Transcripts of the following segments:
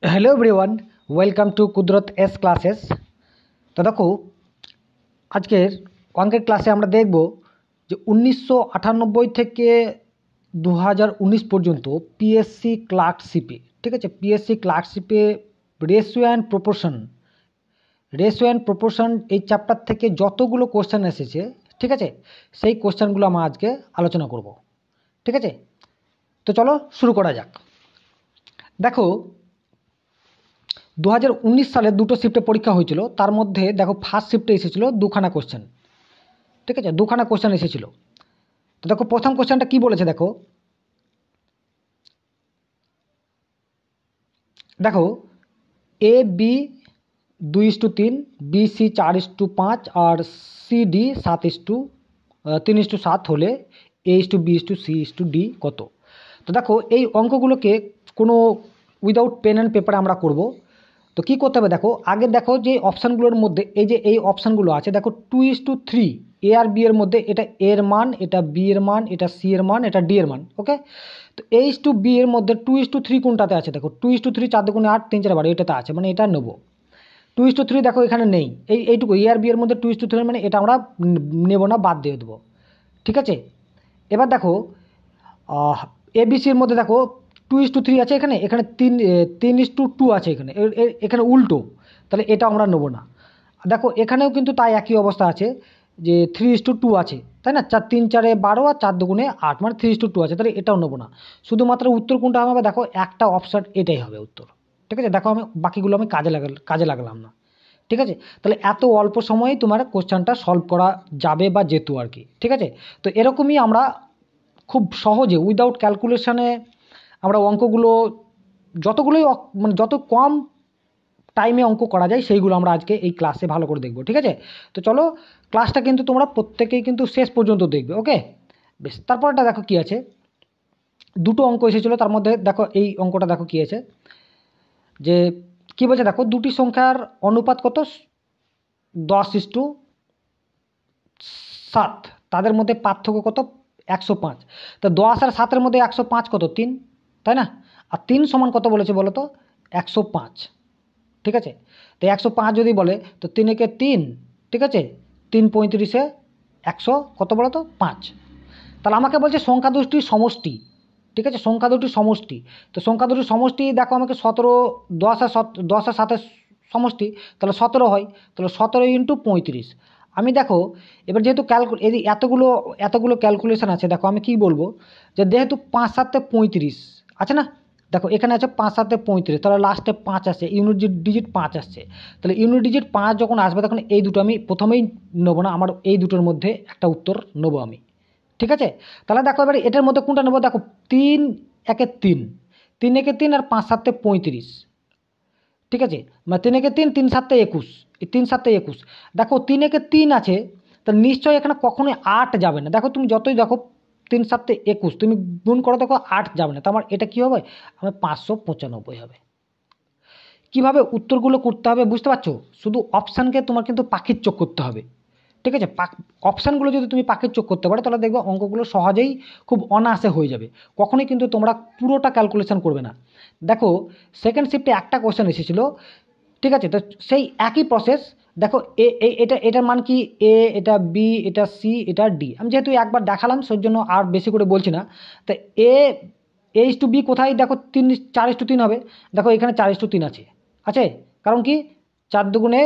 Hello everyone, welcome to কুদরত S classes. তো দেখো, আজকের অঙ্কের ক্লাসে আমরা দেখব যে 1998 থেকে 2019 পর্যন্ত পিএসসি ক্লার্কশিপে, ঠিক আছে, পিএসসি ক্লার্কশিপে রেশিও অ্যান্ড প্রপোর্শন এই চ্যাপ্টার থেকে যতগুলো কোশ্চেন এসেছে, ঠিক আছে, সেই কোশ্চেনগুলো আমরা আজকে আলোচনা করব। ঠিক আছে, তো চলো শুরু করা যাক। দেখো, 2019 সালে দুটো শিফটে পরীক্ষা হয়েছিল। তার মধ্যে দেখো ফার্স্ট শিফটে এসেছিল দুখানা কোশ্চেন, ঠিক আছে, দুখানা কোশ্চেন এসেছিল। তো দেখো প্রথম কোশ্চেনটা কি বলেছে, দেখো দেখো A B 2:3, B C 4:5 R C D 3:7 হলে A:B:C:D কত? তো দেখো এই অঙ্কগুলোকে কোনো উইদাউট পেন অ্যান্ড পেপারে আমরা করব। তো কী করতে হবে, দেখো আগে দেখো যে অপশানগুলোর মধ্যে এই অপশানগুলো আছে, দেখো 2:3 এ আর বি এর মধ্যে এটা এর মান, এটা বি এর মান, এটা সি এর মান, এটা ডি এর মান। ওকে, তো A:B এর মধ্যে 2:3 কোনটাতে আছে? দেখো 2:3 4 2 8 3 4 12 এটাতে আছে, মানে এটা নেবো। 2:3 দেখো এখানে নেই, এইটুকু এ আর বি এর মধ্যে 2:3 মানে এটা আমরা নেব না, বাদ দিয়ে দেবো। ঠিক আছে, এবার দেখো এবিসির মধ্যে দেখো 2:3 আছে, এখানে 3:2 আছে, এখানে উল্টো, তাহলে এটা আমরা নেবো না। দেখো এখানেও কিন্তু তাই একই অবস্থা আছে যে 3:2 আছে, তাই না? 3 4 12 আর 4 2 8, মানে 3:2 আছে, তাহলে এটাও নেবো না। শুধুমাত্র উত্তর কোনটা হবে, দেখো একটা অপশান এটাই হবে উত্তর। ঠিক আছে, দেখো আমি বাকিগুলো আমি কাজে লাগালাম না। ঠিক আছে, তাহলে এত অল্প সময়ে তোমার কোশ্চেনটা সলভ করা যাবে বা যেত আর কি। ঠিক আছে, তো এরকমই আমরা খুব সহজে উইদাউট ক্যালকুলেশনে আমরা অঙ্কগুলো মানে যত কম টাইমে অঙ্ক করা যায় সেইগুলো আমরা আজকে এই ক্লাসে ভালো করে দেখব। ঠিক আছে, তো চলো ক্লাসটা কিন্তু তোমরা প্রত্যেকেই কিন্তু শেষ পর্যন্ত দেখবে। ওকে, বেশ। তারপরটা দেখো কি আছে, দুটো অঙ্ক এসেছিলো, তার মধ্যে দেখো এই অঙ্কটা দেখো কি আছে, যে কি বলছে দেখো, দুটি সংখ্যার অনুপাত কত? 10:7। তাদের মধ্যে পার্থক্য কত? 105। তো 10 আর 7-এর মধ্যে 105 কত? 3, তাই না? আর 3 সমান কত বলেছে বলো তো? 105। ঠিক আছে, তো 105 যদি বলে তো 3 একে 3, ঠিক আছে, 3 35-এ 100 কত বলো তো? 5। তাহলে আমাকে বলছে সংখ্যা দুটির সমষ্টি। ঠিক আছে, সংখ্যা দুটির সমষ্টি। তো সংখ্যা দুটির সমষ্টি দেখো আমাকে 17, 10 আর 7-এর সমষ্টি, তাহলে 17 হয়। তাহলে 17 × 35। আমি দেখো এবার যেহেতু এতগুলো ক্যালকুলেশন আছে, দেখো আমি কি বলবো, যে যেহেতু 5 7 35 আছে না, দেখো এখানে আছে 5 7 35, তাহলে লাস্টে 5 আসছে, ইউনিট ডিজিট 5 আসছে। তাহলে ইউনিট ডিজিট 5 যখন আসবে তখন এই দুটো আমি প্রথমেই নেবো না, আমার এই দুটোর মধ্যে একটা উত্তর নেবো আমি। ঠিক আছে, তাহলে দেখো এবার এটার মধ্যে কোনটা নেবো, দেখো 3 একে 3, 3 একে 3 আর 5 7 35। ঠিক আছে, মানে 3 একে 3, 3 7 21, এই 3 7 21। দেখো 3 একে 3 আছে, তা নিশ্চয়ই এখানে কখনোই 8 যাবে না। দেখো তুমি যতই দেখো 3 7 21 তুমি গুণ করো, দেখো 8 যাবে না। তো আমার এটা কি হবে? আমার 595 হবে। কিভাবে উত্তরগুলো করতে হবে বুঝতে পারছো? শুধু অপশানকে তোমার কিন্তু পাখির চোখ করতে হবে। ঠিক আছে, অপশানগুলো যদি তুমি পাখির চোখ করতে পারো তাহলে দেখবে অঙ্কগুলো সহজেই খুব অনায়াসে হয়ে যাবে। কখনোই কিন্তু তোমরা পুরোটা ক্যালকুলেশন করবে না। দেখো সেকেন্ড শিফটে একটা কোশ্চেন এসেছিলো, ঠিক আছে, তো সেই একই প্রসেস। দেখো এটার মান কি? এ, এটা বি, এটা সি, এটা ডি। আমি যেহেতু একবার দেখালাম সেই জন্য আর বেশি করে বলছি না। তো A:B কোথায়? দেখো 4:3 হবে। দেখো এখানে 4:3 আছে, কারণ কি 4 2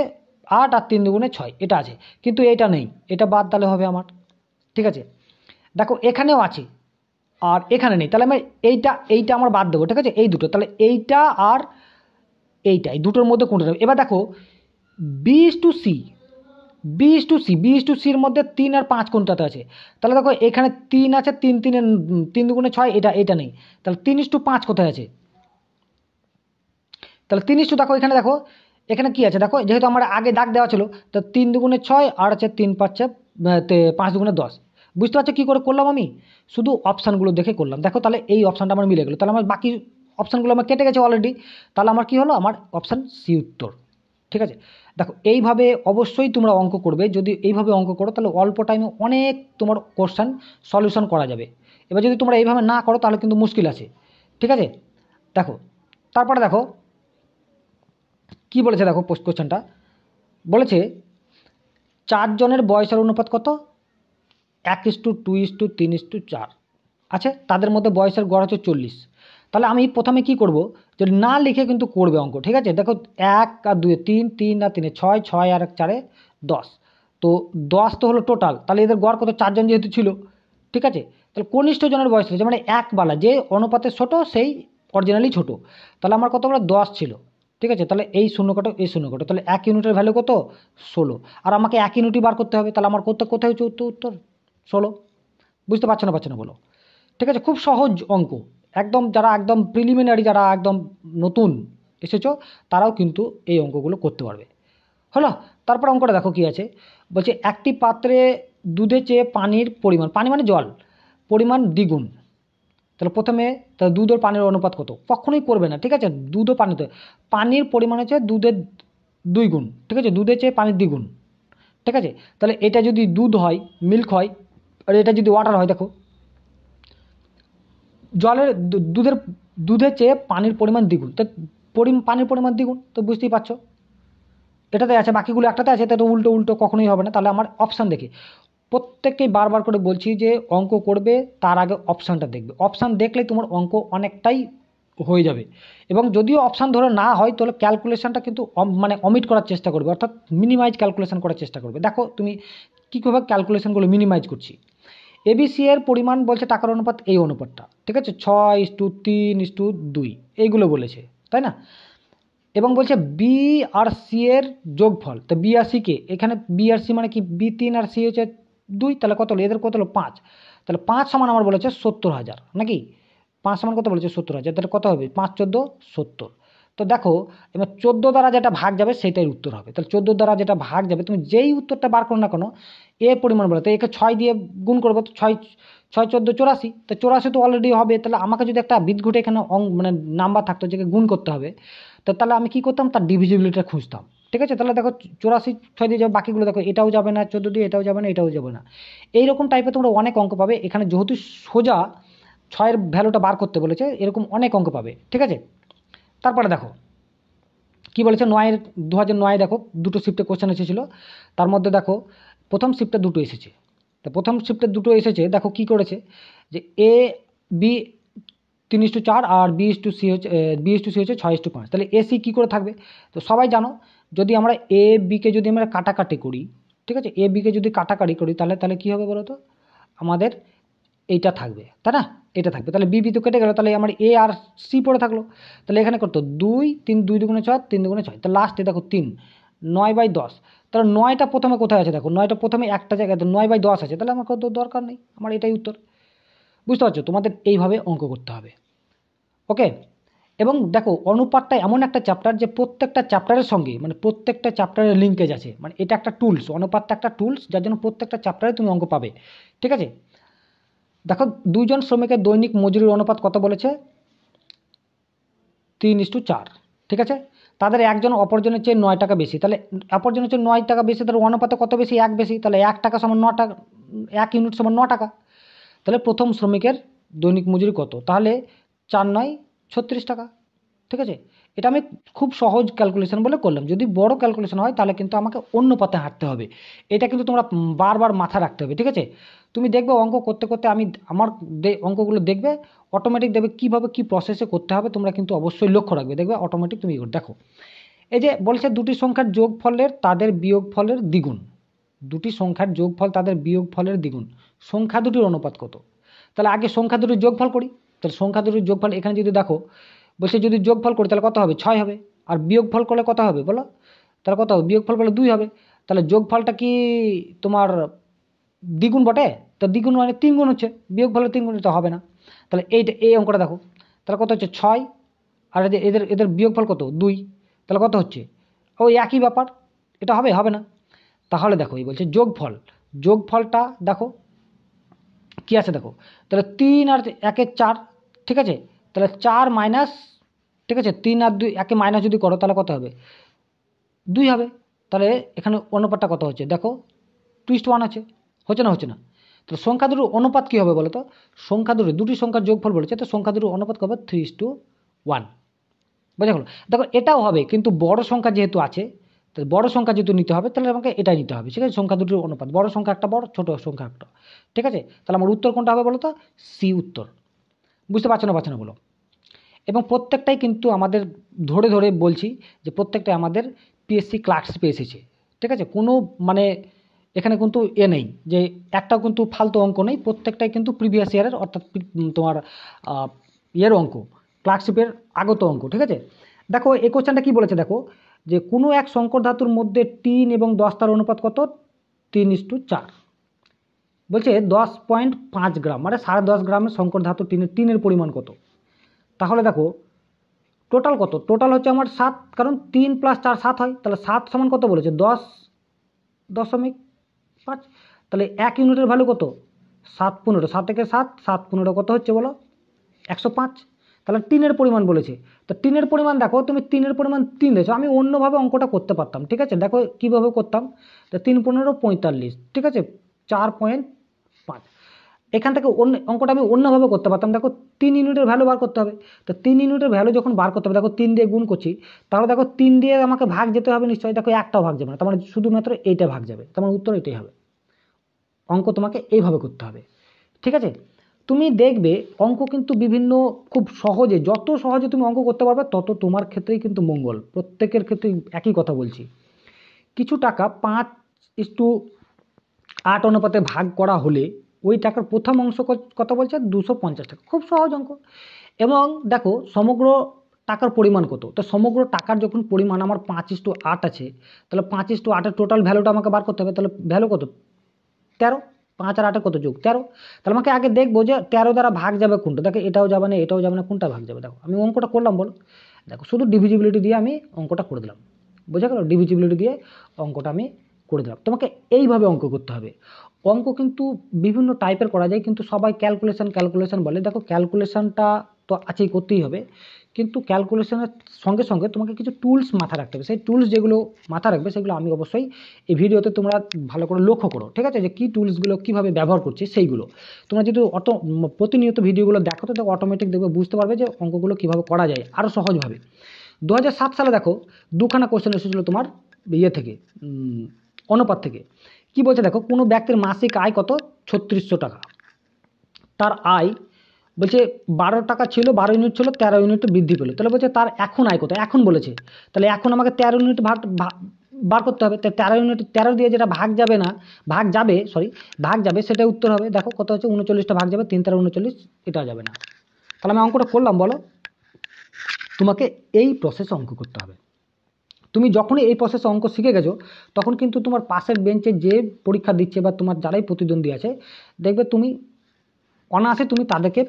8 আর 3 2 6 এটা আছে, কিন্তু এটা নেই, এটা বাদ দিলে হবে আমার। ঠিক আছে, দেখো এখানেও আছে আর এখানে নেই, তাহলে আমি এইটা আমার বাদ দেবো। ঠিক আছে, এই দুটো, তাহলে এইটা আর এইটা, এই দুটোর মধ্যে কোনটা নেবে? এবার দেখো B:C এর মধ্যে 3 আর 5 কোনটাতে আছে? তাহলে দেখো এখানে 3 আছে, 3 3 2 6, এটা নেই, তাহলে 3:5 কোথায় আছে? তাহলে 3:, দেখো এখানে কি আছে, দেখো যেহেতু আমার আগে দাগ দেওয়া ছিল, তো 3 2 6 আর আছে 3 5 5 2 10। বুঝতে পারছো কী করে করলাম? আমি শুধু অপশানগুলো দেখে করলাম। দেখো তাহলে এই অপশানটা আমার মিলে গেলো, তাহলে আমার বাকি অপশানগুলো আমার কেটে গেছে অলরেডি। তাহলে আমার কি হলো? আমার অপশান সি উত্তর। ঠিক আছে, দেখো এইভাবে অবশ্যই তোমরা অঙ্ক করবে। যদি এইভাবে অঙ্ক করো তাহলে অল্প টাইমে অনেক তোমার কোশ্চেন সলিউশন করা যাবে। এবার যদি তোমরা এইভাবে না করো তাহলে কিন্তু মুশকিল আছে। ঠিক আছে, দেখো তারপরে দেখো কি বলেছে দেখো কোশ্চেনটা বলেছে 4 জনের বয়সের অনুপাত কত 1:2:3:4 আছে, তাদের মধ্যে বয়সের গড় হচ্ছে 40। তাহলে আমি প্রথমে কি করব, যদি না লিখে কিন্তু করবে অঙ্ক, ঠিক আছে। দেখো 1 আর 2 3, 3 আর 3 6, 6 আর 4 10, তো 10 তো হলো টোটাল। তাহলে এদের গড় কত, 4 জন যেহেতু ছিল, ঠিক আছে। তাহলে কনিষ্ঠ জনের বয়স হচ্ছে মানে 1 বালা, যে অনুপাতে ছোট সেই অরিজিনালি ছোট। তাহলে আমার কত বলে 10 ছিল, ঠিক আছে। তাহলে এই শূন্য কাটো এই শূন্য কাটো, তাহলে 1 ইউনিটের ভ্যালু কত 16, আর আমাকে 1 ইউনিটই বার করতে হবে। তাহলে আমার কোথায় হচ্ছে উত্তর 16। বুঝতে পারছো না বলো, ঠিক আছে। খুব সহজ অঙ্ক, একদম যারা একদম প্রিলিমিনারি, যারা একদম নতুন এসেছো তারাও কিন্তু এই অঙ্কগুলো করতে পারবে। হলো, তারপর অঙ্কটা দেখো কি আছে, বলছে একটি পাত্রে দুধের চেয়ে পানির পরিমাণ, পানি মানে জল, পরিমাণ দ্বিগুণ। তাহলে প্রথমে তাহলে দুধ আর পানির অনুপাত কত, কখনোই করবে না, ঠিক আছে। দুধ ও পানিতে পানির পরিমাণ হচ্ছে দুধের 2 গুণ, ঠিক আছে, দুধের চেয়ে পানির দ্বিগুণ, ঠিক আছে। তাহলে এটা যদি দুধ হয়, মিল্ক হয়, আর এটা যদি ওয়াটার হয়, দেখো জলের দুধের চেয়ে পানির পরিমাণ দ্বিগুণ, তো পানির পরিমাণ দ্বিগুণ, তো বুঝতেই পারছো এটাতে আছে, বাকিগুলো একটাতে আছে, তো উল্টো কখনোই হবে না। তাহলে আমার অপশান দেখি, প্রত্যেককেই বারবার করে বলছি যে অঙ্ক করবে তার আগে অপশানটা দেখবে, অপশান দেখলে তোমার অঙ্ক অনেকটাই হয়ে যাবে। এবং যদিও অপশান ধরে না হয় তাহলে ক্যালকুলেশনটা কিন্তু মানে অমিট করার চেষ্টা করবে, অর্থাৎ মিনিমাইজ ক্যালকুলেশন করার চেষ্টা করবে। দেখো তুমি কীভাবে ক্যালকুলেশনগুলো মিনিমাইজ করছি। এবিসি এর পরিমাণ বলছে টাকার অনুপাত এই অনুপাতটা, ঠিক আছে, 6:3:2 এইগুলো বলেছে, তাই না। এবং বলছে বি আর সি এর যোগফল, তো বি আর সি কে, এখানে বি আর সি মানে কি, B3 আর সি হচ্ছে 2, তাহলে কত হলো এদের, কত হলো 5। তাহলে 5 সমান আমার বলেছে 70,000, নাকি 5 সমান কত বলেছে 70,000, তাহলে কত হবে 5×14=70। তো দেখো এবার 14 দ্বারা যেটা ভাগ যাবে সেটাই উত্তর হবে। তাহলে 14 দ্বারা যেটা ভাগ যাবে, তুমি যেই উত্তরটা বার করো না কেন এ পরিমাণ বলে, তো একে 6 দিয়ে গুণ করবো, তো 6×6=14, 84, তো 84 তো অলরেডি হবে। তাহলে আমাকে যদি একটা বিদঘুটে এখানে মানে নাম্বার থাকতো যেকে গুণ করতে হবে, তো তাহলে আমি কি করতাম, তার ডিভিজিবিলিটিটা খুঁজতাম, ঠিক আছে। তাহলে দেখো 84 6 দিয়ে যাবে, বাকিগুলো দেখো এটাও যাবে না, 14 দিয়ে এটাও যাবে না, এটাও যাবে না। এইরকম টাইপের তোমরা অনেক অঙ্ক পাবে এখানে, যেহেতু সোজা 6-এর ভ্যালুটা বার করতে বলেছে, এরকম অনেক অঙ্ক পাবে, ঠিক আছে। তারপরে দেখো কি বলেছে, 2009 দেখো দুটো শিফটে কোশ্চেন এসেছিলো, তার মধ্যে দেখো প্রথম শিফটে দুটো এসেছে। তো প্রথম শিফটে দুটো এসেছে, দেখো কি করেছে, যে এ বি 3:4 আর B/C হচ্ছে 6:5। তাহলে এসি কী করে থাকবে, তো সবাই জানো যদি আমরা এ বিকে যদি আমরা কাটাকাটি করি, ঠিক আছে, এ বিকে যদি কাটাকাটি করি তাহলে কী হবে বলো তো, আমাদের এইটা থাকবে, তাই না, এটা থাকবে। তাহলে বি তো কেটে গেল, তাহলে আমার এ আর সি পড়ে থাকলো। তাহলে এখানে কত 2 3 2 2 6 3 2 6, তাহলে লাস্টে দেখো 3 9/10। তাহলে 9টা প্রথমে কোথায় আছে দেখো, 9টা প্রথমে একটা জায়গায়, তো 9/10 আছে, তাহলে আমার কত দরকার নেই, আমার এটাই উত্তর। বুঝতে পারছো, তোমাদের এইভাবে অঙ্ক করতে হবে, ওকে। এবং দেখো অনুপাতটা এমন একটা চ্যাপ্টার যে প্রত্যেকটা চ্যাপ্টারের সঙ্গে মানে প্রত্যেকটা চ্যাপ্টারের লিঙ্কেজ আছে, মানে এটা একটা টুলস, অনুপাতটা একটা টুলস, যার জন্য প্রত্যেকটা চ্যাপ্টারে তুমি অঙ্ক পাবে, ঠিক আছে। দেখো 2 জন শ্রমিকের দৈনিক মজুরির অনুপাত কত বলেছে 3:4, ঠিক আছে। তাদের একজন অপরজনের চেয়ে 9 টাকা বেশি, তাহলে অপরজনের চেয়ে 9 টাকা বেশি, তাহলে অনুপাতে কত বেশি, 1 বেশি, তাহলে 1 টাকা সমান 9 টাকা, 1 ইউনিট সমান 9 টাকা। তাহলে প্রথম শ্রমিকের দৈনিক মজুরি কত, তাহলে 4×9=36 টাকা, ঠিক আছে। এটা আমি খুব সহজ ক্যালকুলেশন বলে করলাম, যদি বড় ক্যালকুলেশন হয় তাহলে কিন্তু আমাকে অন্য পথে হাঁটতে হবে, এটা কিন্তু তোমরা বারবার মাথা রাখতে হবে, ঠিক আছে। তুমি দেখবে অঙ্ক করতে করতে আমার অঙ্কগুলো দেখবে অটোমেটিক, দেখবে কীভাবে কী প্রসেসে করতে হবে, তোমরা কিন্তু অবশ্যই লক্ষ্য রাখবে, দেখবে অটোমেটিক তুমি দেখো। এই যে বলছে দুটি সংখ্যার যোগফলের তাদের বিয়োগফলের দ্বিগুণ, দুটি সংখ্যার যোগফল তাদের বিয়োগফলের দ্বিগুণ, সংখ্যা দুটির অনুপাত কত। তাহলে আগে সংখ্যা দুটির যোগফল করি, তাহলে সংখ্যা দুটির যোগফল এখানে যদি দেখো বলছে যদি যোগফল করি তাহলে কত হবে 6 হবে, আর বিয়োগফল করলে কত হবে বলো, তাহলে কত হবে, বিয়োগফল করলে 2 হবে। তাহলে যোগফলটা কি তোমার দ্বিগুণ বটে, তো দ্বিগুণ মানে 3 গুণ হচ্ছে, বিয়োগফলে 3 গুণ তো হবে না। তাহলে এই অঙ্কটা দেখো, তাহলে কত হচ্ছে 6, আর এদের বিয়োগফল কত 2, তাহলে কত হচ্ছে ওই একই ব্যাপার, এটা হবে না। তাহলে দেখো এই বলছে যোগফলটা দেখো কি আছে দেখো, তাহলে 3 আর 1 4, ঠিক আছে। তাহলে 4 মাইনাস, ঠিক আছে, 3 আর 2 একে মাইনাস যদি করো তাহলে কত হবে 2 হবে। তাহলে এখানে অনুপাতটা কত হচ্ছে দেখো 2:1 আছে, হচ্ছে না। তো সংখ্যা দুটোর অনুপাত কী হবে বলো তো, সংখ্যা দুটি সংখ্যার যোগফল বলেছে, তো সংখ্যা দুটোর অনুপাত কী হবে 3:1, বোঝা গেল? দেখো এটাও হবে, কিন্তু বড় সংখ্যা যেহেতু আছে, তো বড় সংখ্যা যেহেতু নিতে হবে তাহলে আমাকে এটাই নিতে হবে, ঠিক আছে? সংখ্যা দুটোর অনুপাত, বড় সংখ্যা একটা বড়, ছোট সংখ্যা একটা, ঠিক আছে? তাহলে আমার উত্তর কোনটা হবে বলো তো? সি উত্তর। বুঝতে পারছো না বলো? এবং প্রত্যেকটাই কিন্তু আমাদের ধরে ধরে বলছি যে প্রত্যেকটাই আমাদের পিএসসি ক্লার্কশিপে এসেছে, ঠিক আছে? কোনো মানে এখানে কিন্তু নেই যে একটাও কিন্তু ফালতু অঙ্ক নেই, প্রত্যেকটাই কিন্তু প্রিভিয়াস ইয়ারের, অর্থাৎ তোমার ইয়ের অঙ্ক, ক্লার্কশিপের আগত অঙ্ক, ঠিক আছে? দেখো এই কোশ্চেনটা কী বলেছে, দেখো যে কোনো এক সংকর ধাতুর মধ্যে 3 এবং 10 তার অনুপাত কত? 3:4। বলছে 10.5 গ্রাম, মানে 10.5 গ্রামের সংকর ধাতু টিনের পরিমাণ কত? তাহলে দেখো টোটাল কত? টোটাল হচ্ছে আমার 7, কারণ 3 + 4 7 হয়, তাহলে 7 সমান কত বলেছে? 10.5। তাহলে 1 ইউনিটের ভ্যালু কত? 7 × 15, 7 থেকে 7, 7 × 15 কত হচ্ছে বলো? 105। তাহলে টিনের পরিমাণ বলেছে, তো টিনের পরিমাণ দেখো, তুমি টিনের পরিমাণ 3 দিয়েছো, আমি অন্যভাবে অঙ্কটা করতে পারতাম, ঠিক আছে? দেখো কীভাবে করতাম, তো 3 × 15 = 45, ঠিক আছে? 4.5। এখান থেকে অঙ্কটা আমি অন্যভাবে করতে পারতাম, দেখো 3 ইউনিটের ভ্যালু বার করতে হবে, তো 3 ইউনিটের ভ্যালু যখন বার করতে হবে, দেখো 3 দিয়ে গুণ করছি, তাহলে দেখো 3 দিয়ে আমাকে ভাগ যেতে হবে নিশ্চয়ই, দেখো একটাও ভাগ যাবে না, তার মানে শুধুমাত্র এইটা ভাগ যাবে, তোমার উত্তর এটাই হবে। অঙ্ক তোমাকে এইভাবে করতে হবে, ঠিক আছে? তুমি দেখবে অঙ্ক কিন্তু বিভিন্ন খুব সহজে, যত সহজে তুমি অঙ্ক করতে পারবে তত তোমার ক্ষেত্রেই কিন্তু মঙ্গল, প্রত্যেকের ক্ষেত্রেই একই কথা বলছি। কিছু টাকা 5:8 অনুপাতে ভাগ করা হলে ওই টাকার প্রথম অংশ কত বলছে? 250 টাকা। খুব সহজ অঙ্ক। এবং দেখো সমগ্র টাকার পরিমাণ কত, তো সমগ্র টাকার যখন পরিমাণ আমার 5:8 আছে, তাহলে 5:8 টোটাল ভ্যালুটা আমাকে বার করতে হবে, তাহলে ভ্যালু কত? 13। 5 আর 8 কত? যোগ 13। তাহলে আমাকে আগে দেখবো যে 13 দ্বারা ভাগ যাবে কোনটা, দেখো এটাও যাবে না এটাও যাবে না, কোনটা ভাগ যাবে? দেখো আমি অঙ্কটা করলাম বলো, দেখো শুধু ডিভিজিবিলিটি দিয়ে আমি অঙ্কটা করে দিলাম, বোঝা গেল? ডিভিজিবিলিটি দিয়ে অঙ্কটা আমি করে দিলাম। তোমাকে এইভাবে অঙ্ক করতে হবে। অঙ্ক কিন্তু বিভিন্ন টাইপের করা যায়, কিন্তু সবাই ক্যালকুলেশন বলে, দেখো ক্যালকুলেশনটা তো আছেই, করতেই হবে, কিন্তু ক্যালকুলেশনের সঙ্গে সঙ্গে তোমাকে কিছু টুলস মাথায় রাখতে হবে। সেই টুলস যেগুলো মাথায় রাখবে সেগুলো আমি অবশ্যই এই ভিডিওতে তোমরা ভালো করে লক্ষ্য করো, ঠিক আছে? যে কী টুলসগুলো কীভাবে ব্যবহার করছি সেইগুলো তোমরা যদি প্রতিনিয়ত ভিডিওগুলো দেখো তো দেখো অটোমেটিক দেখবে, বুঝতে পারবে যে অঙ্কগুলো কীভাবে করা যায় আরও সহজভাবে। 2007 সালে দেখো দুখানা কোশ্চেন এসেছিলো তোমার ইয়ে থেকে, অনুপাত থেকে। কি বলছে দেখো, কোনো ব্যক্তির মাসিক আয় কত? 3600 টাকা। তার আয় বলছে 12 টাকা ছিল, 12 ইউনিট ছিল, 13 ইউনিট বৃদ্ধি পেলো, তাহলে বলছে তার এখন আয় কত? এখন বলেছে, তাহলে এখন আমাকে 13 ইউনিট বার করতে হবে, তাই 13 ইউনিট 13 দিয়ে যেটা ভাগ যাবে সেটা উত্তর হবে। দেখো কত হচ্ছে? 39টা ভাগ যাবে, 3 13 39, এটা যাবে না। তাহলে আমি অঙ্কটা করলাম বলো, তোমাকে এই প্রসেসে অঙ্ক করতে হবে। তুমি যখনই এই প্রসেসে অঙ্ক শিখে গেছো তখন কিন্তু তোমার পাশের বেঞ্চে যে পরীক্ষা দিচ্ছে বা তোমার যারাই প্রতিদ্বন্দ্বী আছে, দেখবে তুমি অনায়াসে তুমি তাদেরকে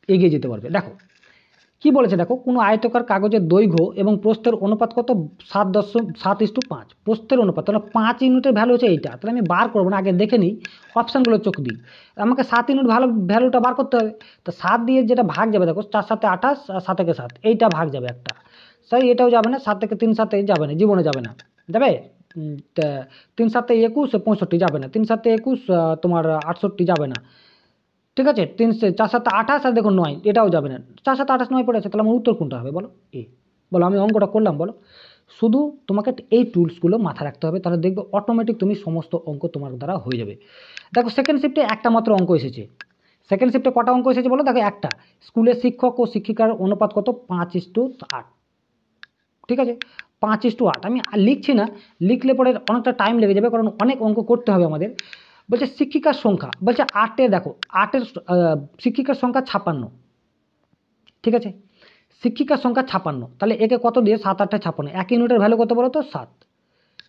এগিয়ে যেতে পারবে। দেখো কি বলেছে, দেখো কোনো আয়তকার কাগজের দৈর্ঘ্য এবং প্রস্থের অনুপাত কত? 7:5। প্রস্থের অনুপাত, তাহলে 5 ইউনিটের ভ্যালু হচ্ছে এইটা, তাহলে আমি বার করবো না, আগে দেখে নিই, অপশানগুলো চোখ দিই। আমাকে 7 ইউনিট ভ্যালুটা বার করতে হবে, তো 7 দিয়ে যেটা ভাগ যাবে, দেখো 4 7 28 আর 7 থেকে 7, এইটা ভাগ যাবে একটা, স্যার এটাও যাবে না, 7 থেকে 3 7 যাবে না, জীবনে যাবে না, যাবে 3 7 21 65 যাবে না, 3 7 21 তোমার 68 যাবে না, ঠিক আছে? 3 4 7 28 আর দেখো 9, এটাও যাবে না, 4 7 28 9 পড়ে আছে, তাহলে আমার উত্তর কোনটা হবে বলো? এ। বলো আমি অঙ্কটা করলাম বলো, শুধু তোমাকে এই টুলসগুলো মাথায় রাখতে হবে, তাহলে দেখবে অটোমেটিক তুমি সমস্ত অঙ্ক তোমার দ্বারা হয়ে যাবে। দেখো সেকেন্ড শিফটে একটা মাত্র অঙ্ক এসেছে, সেকেন্ড শিফটে কটা অঙ্ক এসেছে বলো? দেখো একটা, স্কুলের শিক্ষক ও শিক্ষিকার অনুপাত কত? 5:8, ঠিক আছে? 5:8, আমি লিখছি না, লিখলে পরে অনেকটা টাইম লেগে যাবে, কারণ অনেক অঙ্ক করতে হবে আমাদের। বলছে শিক্ষিকার সংখ্যা, বলছে 8-এ, দেখো 8-এর শিক্ষিকার সংখ্যা 56, ঠিক আছে? শিক্ষিকার সংখ্যা 56, তাহলে একে কত দিয়ে 7 8 56, 1 ইউনিটের ভ্যালু কত বলো তো? 7,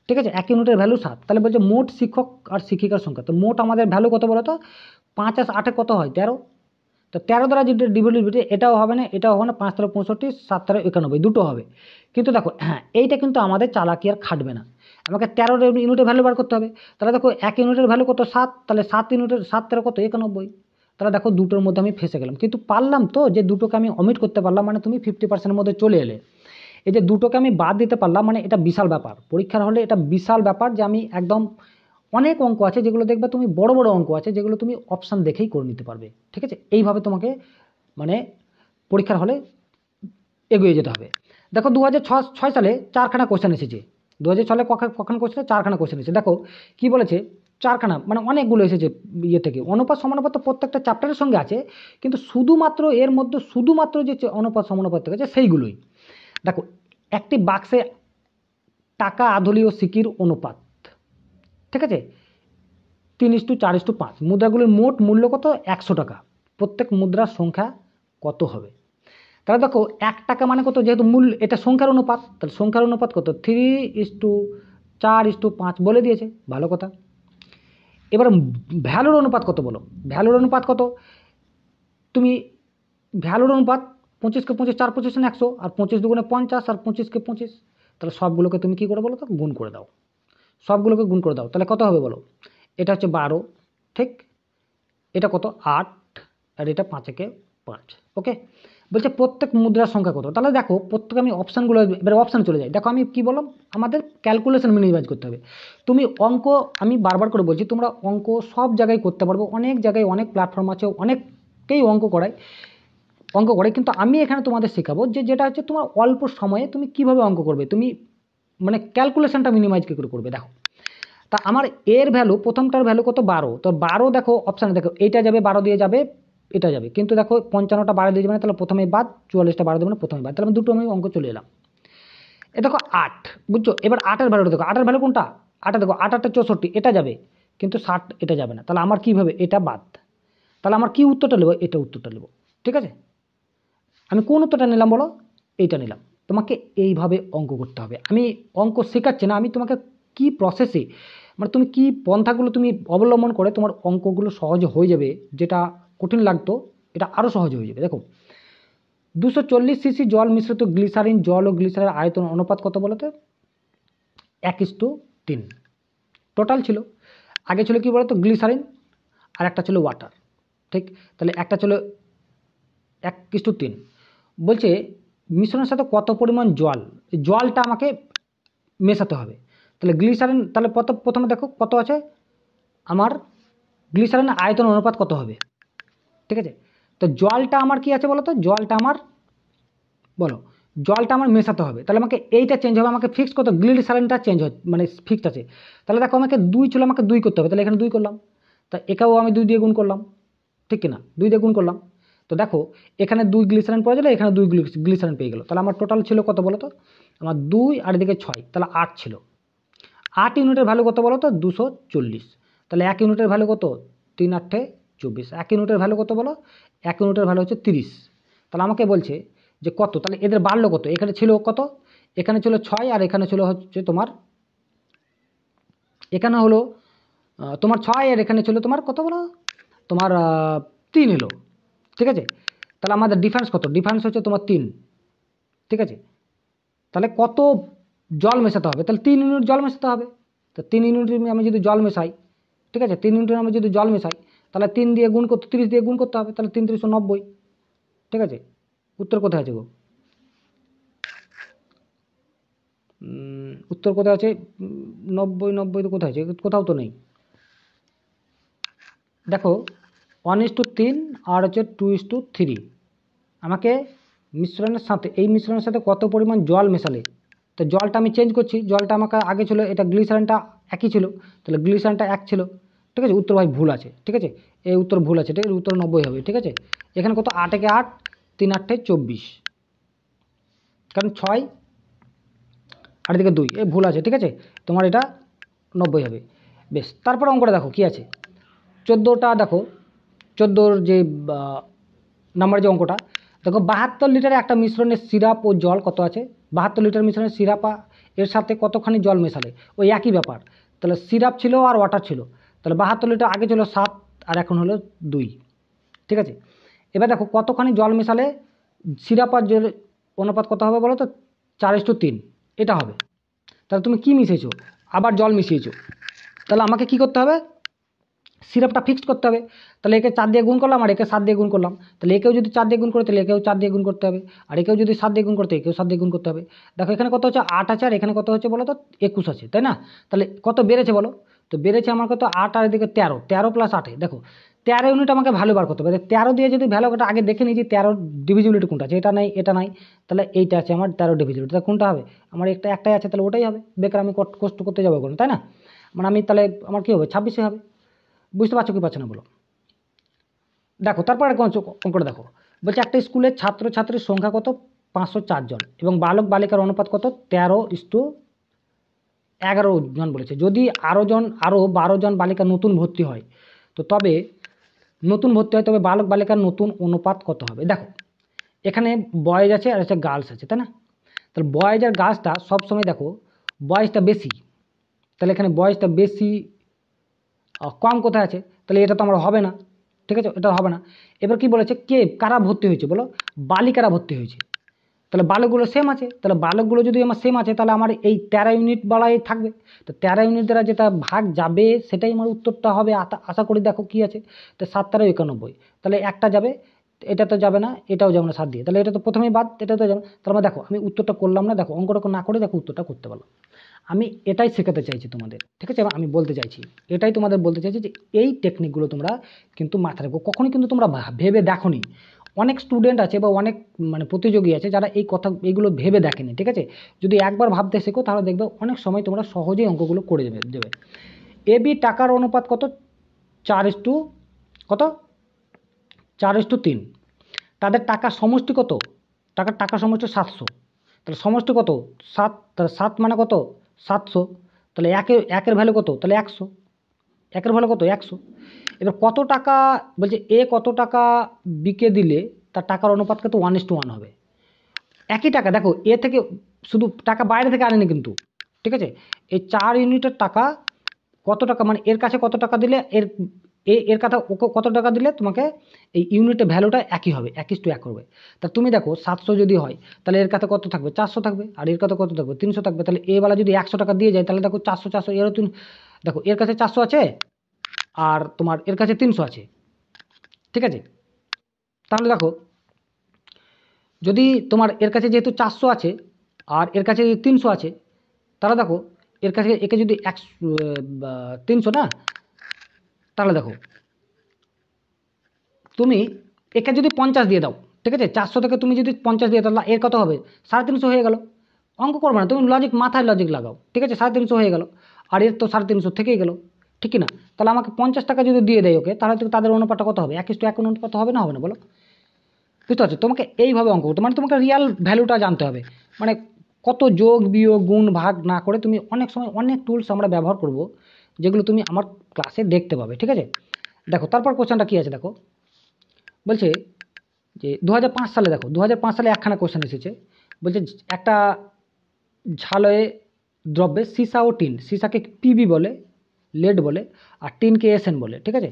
ঠিক আছে? 1 ইউনিটের ভ্যালু 7, তাহলে বলছে মোট শিক্ষক আর শিক্ষিকার সংখ্যা, তো মোট আমাদের ভ্যালু কত বলো তো? 5 আর 8-এ কত হয়? 13, তো 13 দ্বারা যদি ডিভিজিবিলিটি, এটাও হবে না এটাও হবে না, 5 13 65, 7 13 91, দুটো হবে। কিন্তু দেখো হ্যাঁ, এইটা কিন্তু আমাদের চালাকি আর খাটবে না, আমাকে 13 ইউনিটের ভ্যালু বার করতে হবে, তাহলে দেখো 1 ইউনিটের ভ্যালু কত? 7, তাহলে 7 ইউনিটের 7 13 কত? 91, তাহলে দেখো দুটোর মধ্যে আমি ফেসে গেলাম, কিন্তু পারলাম তো, যে দুটোকে আমি অমিট করতে পারলাম, মানে তুমি 50%-এর মধ্যে চলে এলে। এই যে দুটোকে আমি বাদ দিতে পারলাম, মানে এটা বিশাল ব্যাপার, পরীক্ষার হলে এটা বিশাল ব্যাপার, যে আমি একদম অনেক অঙ্ক আছে যেগুলো দেখবে তুমি, বড় বড় অঙ্ক আছে যেগুলো তুমি অপশান দেখেই করে নিতে পারবে, ঠিক আছে? এইভাবে তোমাকে মানে পরীক্ষার হলে এগিয়ে যেতে হবে। দেখো 2006 সালে 4খানা কোশ্চেন এসেছে। 2006 সালে কখন কোশ্চেন? 4খানা কোশ্চেন এসেছে। দেখো কি বলেছে, 4খানা মানে অনেকগুলো এসেছে ইয়ে থেকে। অনুপাত সমানুপাত তো প্রত্যেকটা চ্যাপ্টারের সঙ্গে আছে, কিন্তু শুধুমাত্র এর মধ্যে শুধুমাত্র যে অনুপাত সমানুপাত থেকে আছে সেইগুলোই। দেখো একটি বাক্সে টাকা, আধুলি ও সিকির অনুপাত, ঠিক আছে, 3:4:5। মুদ্রাগুলির মোট মূল্য কত? 100 টাকা। প্রত্যেক মুদ্রার সংখ্যা কত হবে? তাহলে দেখো 1 টাকা মানে কত, যেহেতু মূল্য এটা সংখ্যার অনুপাত, তাহলে সংখ্যার অনুপাত কত? 3:4:5 বলে দিয়েছে, ভালো কথা। এবার ভ্যালুর অনুপাত কত বলো? ভ্যালুর অনুপাত কত? তুমি ভ্যালুর অনুপাত 25কে 25, 4 25 100, আর 25 দুগুণে 50, আর 25কে 25। তাহলে সবগুলোকে তুমি কি করে বলো তো? গুণ করে দাও। সবগুলোকে গুণ করে দাও, তাহলে কত হবে বলো? এটা হচ্ছে 12, ঠিক, এটা কত? 8, আর এটা 5 × 5। ওকে, বলছে প্রত্যেক মুদ্রার সংখ্যা কত। তাহলে দেখো প্রত্যেক আমি অপশানগুলো, এবার অপশান চলে যাই। দেখো আমি কি বললাম, আমাদের ক্যালকুলেশন মিনিমাইজ করতে হবে। তুমি অঙ্ক, আমি বারবার করে বলছি, তোমরা অঙ্ক সব জায়গায় করতে পারবো, অনেক জায়গায় অনেক প্ল্যাটফর্ম আছে, অনেককেই অঙ্ক করায়, কিন্তু আমি এখানে তোমাদের শেখাবো যে যেটা হচ্ছে তোমার অল্প সময়ে তুমি কিভাবে অঙ্ক করবে, তুমি মানে ক্যালকুলেশনটা মিনিমাইজ কী করে করবে। দেখো তা আমার এর ভ্যালু, প্রথমটার ভ্যালু কত? 12। তো 12 দেখো অপশানে, দেখো এইটা যাবে 12 দিয়ে যাবে, এটা যাবে, কিন্তু দেখো 55টা 12 দিয়ে যাবে না, তাহলে প্রথমে বাদ, 44টা 12 দেবে না, প্রথমে বাদ, তাহলে আমি দুটো আমি অঙ্ক চলে এলাম। এ দেখো 8, বুঝছো? এবার 8-এর ভ্যালুটা দেখো, 8-এর ভ্যালু কোনটা? 8 দেখো, 8-8 64, এটা যাবে, কিন্তু 60 এটা যাবে না, তাহলে আমার কীভাবে? এটা বাদ। তাহলে আমার কি উত্তরটা নেবো? এটা উত্তরটা নেবো, ঠিক আছে। আমি কোন উত্তরটা নিলাম বলো? এইটা নিলাম। তোমাকে এইভাবে অঙ্ক করতে হবে। আমি অঙ্ক শেখাচ্ছি না, আমি তোমাকে কি প্রসেসে, মানে তুমি কি পন্থাগুলো তুমি অবলম্বন করে তোমার অঙ্কগুলো সহজ হয়ে যাবে, যেটা কঠিন লাগতো এটা আরও সহজ হয়ে যাবে। দেখো 240 সিসি জল মিশ্রিত গ্লিসারিন, জল ও গ্লিসারিনের আয়তন অনুপাত কত বলতো? 1:3 টোটাল ছিল। আগে ছিল কি বলতো? গ্লিসারিন, আর একটা ছিল ওয়াটার, ঠিক। তাহলে একটা ছিল 1:3। বলছে মিশ্রণের সাথে কত পরিমাণ জল, জলটা আমাকে মেশাতে হবে। তাহলে গ্লিসারিন, তাহলে প্রথমে দেখো কত আছে আমার, গ্লিসারিনের আয়তন অনুপাত কত হবে, ঠিক আছে। তো জলটা আমার কি আছে বলো তো? জলটা আমার বলো, জলটা আমার মেশাতে হবে, তাহলে আমাকে এইটা চেঞ্জ হবে, আমাকে ফিক্স কত? গ্লিসারিনটা চেঞ্জ হয়, মানে ফিক্সড আছে। তাহলে দেখো আমাকে 2 ছিল, আমাকে 2 করতে হবে, তাহলে এখানে 2 করলাম, তা এটাও আমি 2 দিয়ে গুণ করলাম, ঠিক কিনা? 2 দিয়ে গুণ করলাম। তো দেখো এখানে 2 গ্লিসারিন পড়ে গেলে, এখানে 2 গ্লিসারিন পেয়ে গেল। তাহলে আমার টোটাল ছিল কত বলো তো? আমার 2 আর এদিকে 6, তাহলে 8 ছিল। 8 ইউনিটের ভ্যালু কত বলো তো? 240। তাহলে 1 ইউনিটের ভ্যালু কত? 3×8 = 24। 1 ইউনিটের ভ্যালু কত বলো? 1 ইউনিটের ভ্যালু হচ্ছে 30। তাহলে আমাকে বলছে যে কত, তাহলে এদের বাড়লো কত? এখানে ছিল কত? এখানে ছিল 6, আর এখানে ছিল হচ্ছে তোমার, এখানে হলো তোমার 6, আর এখানে ছিল তোমার কত বলো? তোমার 3 এলো, ঠিক আছে। তাহলে আমাদের ডিফারেন্স কত? ডিফারেন্স হচ্ছে তোমার 3, ঠিক আছে। তাহলে কত জল মেশাতে হবে? তাহলে 3 ইউনিট জল মেশাতে হবে। তো 3 ইউনিট আমি যদি জল মেশাই, ঠিক আছে, 3 ইউনিট আমি যদি জল মেশাই, তাহলে 3 দিয়ে গুণ করতে, 30 দিয়ে গুণ করতে হবে, তাহলে 3 × 3 = 90, ঠিক আছে। উত্তর কোথায় আছে গো? উত্তর কোথায় আছে? 90 তো কোথায় আছে? কোথাও তো নেই। দেখো 1:3 আর হচ্ছে 2:3। আমাকে মিশ্রণের সাথে, এই মিশ্রণের সাথে কত পরিমাণ জল মেশালে, তো জলটা আমি চেঞ্জ করছি। জলটা আমাকে আগে ছিল, এটা গ্লিসারিনটা একই ছিল, তাহলে গ্লিসারিনটা 1 ছিল, ঠিক আছে। উত্তর ভাই ভুল আছে, ঠিক আছে, এই উত্তর ভুল আছে, ঠিক আছে, উত্তর 90 হবে, ঠিক আছে। এখানে কত? 8 × 8, 3×8 = 24, কারণ 6 আর এদিকে 2, এই ভুল আছে, ঠিক আছে। তোমার এটা 90 হবে। বেশ, তারপর অঙ্কটা দেখো কি আছে। 14টা দেখো, 14 যে নাম্বার যে অঙ্কটা দেখো, 72 লিটারে একটা মিশ্রণের সিরাপ ও জল কত আছে? 72 লিটার মিশ্রণের সিরাপ এর সাথে কতখানি জল মেশালে? ওই একই ব্যাপার। তাহলে সিরাপ ছিল আর ওয়াটার ছিল, তাহলে 72 লিটার আগে ছিল 7, আর এখন হলো 2, ঠিক আছে। এবার দেখো কতখানি জল মেশালে সিরাপ আর জল অনুপাত কত হবে বলো তো? 4:3 এটা হবে। তাহলে তুমি কি মিশিয়েছো? আবার জল মিশিয়েছো। তাহলে আমাকে কি করতে হবে? সিরাপটা ফিক্সড করতে হবে। তাহলে একে 4 দিয়ে গুণ করলাম, আর একে 7 দিয়ে গুণ করলাম। তাহলে একেও যদি 4 দিয়ে গুণ করে, তাহলে একেও 4 দিয়ে গুণ করতে হবে, আর একেও যদি 7 দিয়ে গুণ করতে, একেও 7 দিয়ে গুণ করতে হবে। দেখো এখানে কত হচ্ছে? 8 আছে, আর এখানে কত হচ্ছে বলো তো? 21 আছে, তাই না? তাহলে কত বেড়েছে বলো? তো বেড়েছে আমার কত 8 আর এদিকে 13, 13 + 8 দেখো 13 ইউনিট আমাকে ভ্যালু বার করতে হবে। 13 দিয়ে যদি ভ্যালুটা আগে দেখে নিই যে 13 ডিভিজিবিলিটি কোনটা আছে, এটা নাই এটা নাই, তাহলে এইটা আছে আমার 13 ডিভিজিবিলিটি, তাহলে কোনটা হবে? আমার একটাই আছে, তাহলে ওটাই হবে, বেকার আমি কষ্ট করতে যাবো কোনো, তাই না? মানে আমি তাহলে আমার কী হবে 26 হবে। বুঝতে পারছো কি পারছো না বলো? দেখো তারপরে অঙ্কটা দেখো, বলছে একটা স্কুলের ছাত্রছাত্রীর সংখ্যা কত? 504 জন এবং বালক বালিকার অনুপাত কত? 13:11 জন বলেছে। যদি আরও 12 জন বালিকা নতুন ভর্তি হয় তবে বালক বালিকার নতুন অনুপাত কত হবে? দেখো এখানে বয়েজ আছে আর হচ্ছে গার্লস আছে, তাই না? তাহলে বয়েজ আর গার্লসটা সবসময় দেখো বয়েজটা বেশি, তাহলে এখানে বয়েজটা বেশি, কম কোথায় আছে? তাহলে এটা তো আমার হবে না, ঠিক আছে, এটা হবে না। এবার কি বলেছে, কারা ভর্তি হয়েছে বলো? বালিকারা ভর্তি হয়েছে। তাহলে বালকগুলো সেম আছে, তাহলে বালকগুলো যদি আমার সেম আছে তাহলে আমার এই 13 ইউনিট বালাই থাকবে। তো 13 ইউনিট দ্বারা যেটা ভাগ যাবে সেটাই আমার উত্তরটা হবে। আশা করি দেখো কি আছে, তো 7 × 91, তাহলে একটা যাবে, এটা তো যাবে না, এটাও যাবে না 7 দিয়ে, তাহলে এটা তো প্রথমেই বাদ, এটা তো যাবে। তাহলে দেখো আমি উত্তরটা করলাম না, দেখো অঙ্কটা না করে দেখো উত্তরটা করতে পারলাম। আমি এটাই শেখাতে চাইছি তোমাদের, ঠিক আছে? আমি বলতে চাইছি এটাই তোমাদের বলতে চাইছি যে এই টেকনিকগুলো তোমরা কিন্তু মাথায় রাখো। কখনই কিন্তু তোমরা ভেবে দেখোনি। অনেক স্টুডেন্ট আছে বা অনেক প্রতিযোগী আছে যারা এইগুলো ভেবে দেখেনি, ঠিক আছে? যদি একবার ভাবতে শেখো তাহলে দেখবে অনেক সময় তোমরা সহজেই অঙ্কগুলো করে দেবে। এবি টাকার অনুপাত কত? 4:3। তাদের টাকার সমষ্টি কত? টাকা সমষ্টি 700, তাহলে সমষ্টি কত? 7, তাহলে 7 মানে কত? 700, তাহলে একের ভ্যালু কত? তাহলে 100, একের ভ্যালু কত? 100। এবার কত টাকা বলছে, এ কত টাকা বিকে দিলে তার টাকার অনুপাত কত? 1:1 হবে। একই টাকা, দেখো এ থেকে শুধু টাকা বাইরে থেকে আনেনি কিন্তু, ঠিক আছে? এই 4 ইউনিটের টাকা কত টাকা, মানে এর কাছে কত টাকা দিলে এর কথা কত টাকা দিলে তোমাকে এই ইউনিটের ভ্যালুটা একই হবে, 1:1 করবে। তা তুমি দেখো 700 যদি হয় তাহলে এর কাছে কত থাকবে? 400 থাকবে, আর এর কাছে কত থাকবে? 300 থাকবে। তাহলে এ বেলা যদি 100 টাকা দিয়ে যায় তাহলে দেখো 400 এরও দেখো এর কাছে 400 আছে আর তোমার এর কাছে 300 আছে, ঠিক আছে? তাহলে দেখো যদি তোমার এর কাছে যেহেতু 400 আছে আর এর কাছে 300 আছে, তাহলে দেখো এর কাছে একে যদি 300 না, তাহলে দেখো তুমি একে যদি 50 দিয়ে দাও, ঠিক আছে? 400 থেকে তুমি যদি 50 দিয়ে দাও তাহলে এর কত হবে? 350 হয়ে গেল। অঙ্ক করবে না তুমি, মাথায় লজিক লাগাও, ঠিক আছে? 350 হয়ে গেল আর এর তো 350 থেকেই গেল, ঠিক কি না? তাহলে আমাকে 50 টাকা যদি দিয়ে দেয় ওকে, তাহলে তাদের অনুপাতটা কত হবে? 1:1 অনুপাত হবে না, হবে না বলো? বুঝতে পারছো? তোমাকে এইভাবে অঙ্ক করতে, মানে তোমাকে রিয়াল ভ্যালুটা জানতে হবে। মানে কত যোগ বিয়োগ গুণ ভাগ না করে তুমি অনেক সময় অনেক টুলস আমরা ব্যবহার করব যেগুলো তুমি আমার ক্লাসে দেখতে পাবে, ঠিক আছে? দেখো তারপর কোশ্চেনটা কী আছে দেখো, বলছে যে 2005 সালে, দেখো 2005 সালে একখানা কোশ্চেন এসেছে। বলছে একটা ঝালয়ে দ্রব্যে সীসা ও টিন, সীসাকে পিবি বলে, লেড বলে, আর টিনকে এসএন বলে, ঠিক আছে?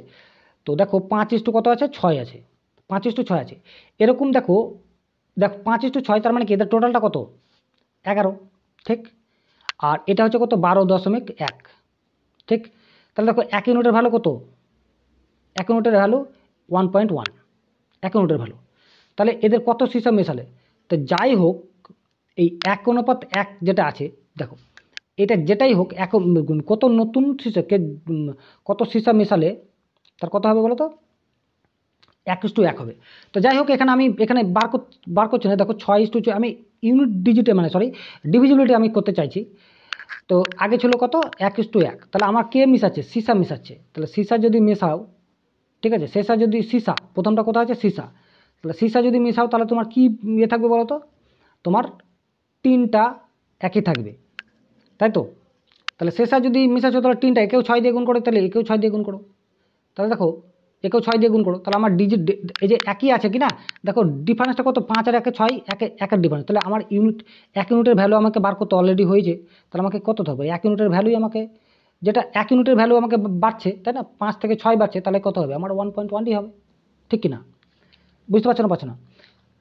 তো দেখো 5 কত আছে? 6 আছে, 5:6 আছে। এরকম দেখো 5:6, তার মানে কি এদের টোটালটা কত? 11, ঠিক? আর এটা হচ্ছে কত? 12.1, ঠিক? তাহলে দেখো 1 ইউনিটের ভ্যালু কত? 1 ইউনিটের ভ্যালু 1.1, 1 ইউনিটের ভ্যালু। তাহলে এদের কত সীসা মেশালে? তো যাই হোক এই 1:1 যেটা আছে, দেখো এটা যেটাই হোক কত নতুন সীসাকে কত সীসা মেশালে তার কত হবে বলো তো? 1:1 হবে। তো যাই হোক এখানে বার করছি না, দেখো 6:6 আমি ইউনিট ডিজিটে ডিভিজিবিলিটি আমি করতে চাইছি। তো আগে ছিল কত? 1:1, তাহলে আমার কে মিশাচ্ছে? সীসা মিশাচ্ছে। তাহলে সীসা যদি মেশাও, ঠিক আছে, সীসা প্রথমটা কোথায় আছে? সীসা। তাহলে সীসা যদি মেশাও তাহলে তোমার কি থাকবে বলো তো? তোমার 3টা একই থাকবে, তাই তো? তাহলে সীসা যদি মেশাচ্ছ তাহলে 3টা একেও 6 দিয়ে গুণ করো, তাহলে একেও 6 দিয়ে গুণ করো। তাহলে দেখো একেও 6 দিয়ে গুণ করো, তাহলে আমার ডিজিট এই যে একই আছে কি না, দেখো ডিফারেন্সটা কত? 5 আর 1 6, একের ডিফারেন্স। তাহলে আমার 1 ইউনিটের ভ্যালু আমাকে বার করতে অলরেডি হয়েছে, তাহলে আমাকে কত থাকবে? 1 ইউনিটের ভ্যালুই আমাকে, যেটা 1 ইউনিটের ভ্যালু আমাকে বাড়ছে, তাই না? 5 থেকে 6 বাড়ছে, তাহলে কত হবে? আমার 1.1ই হবে, ঠিক কি না? বুঝতে পারছো না?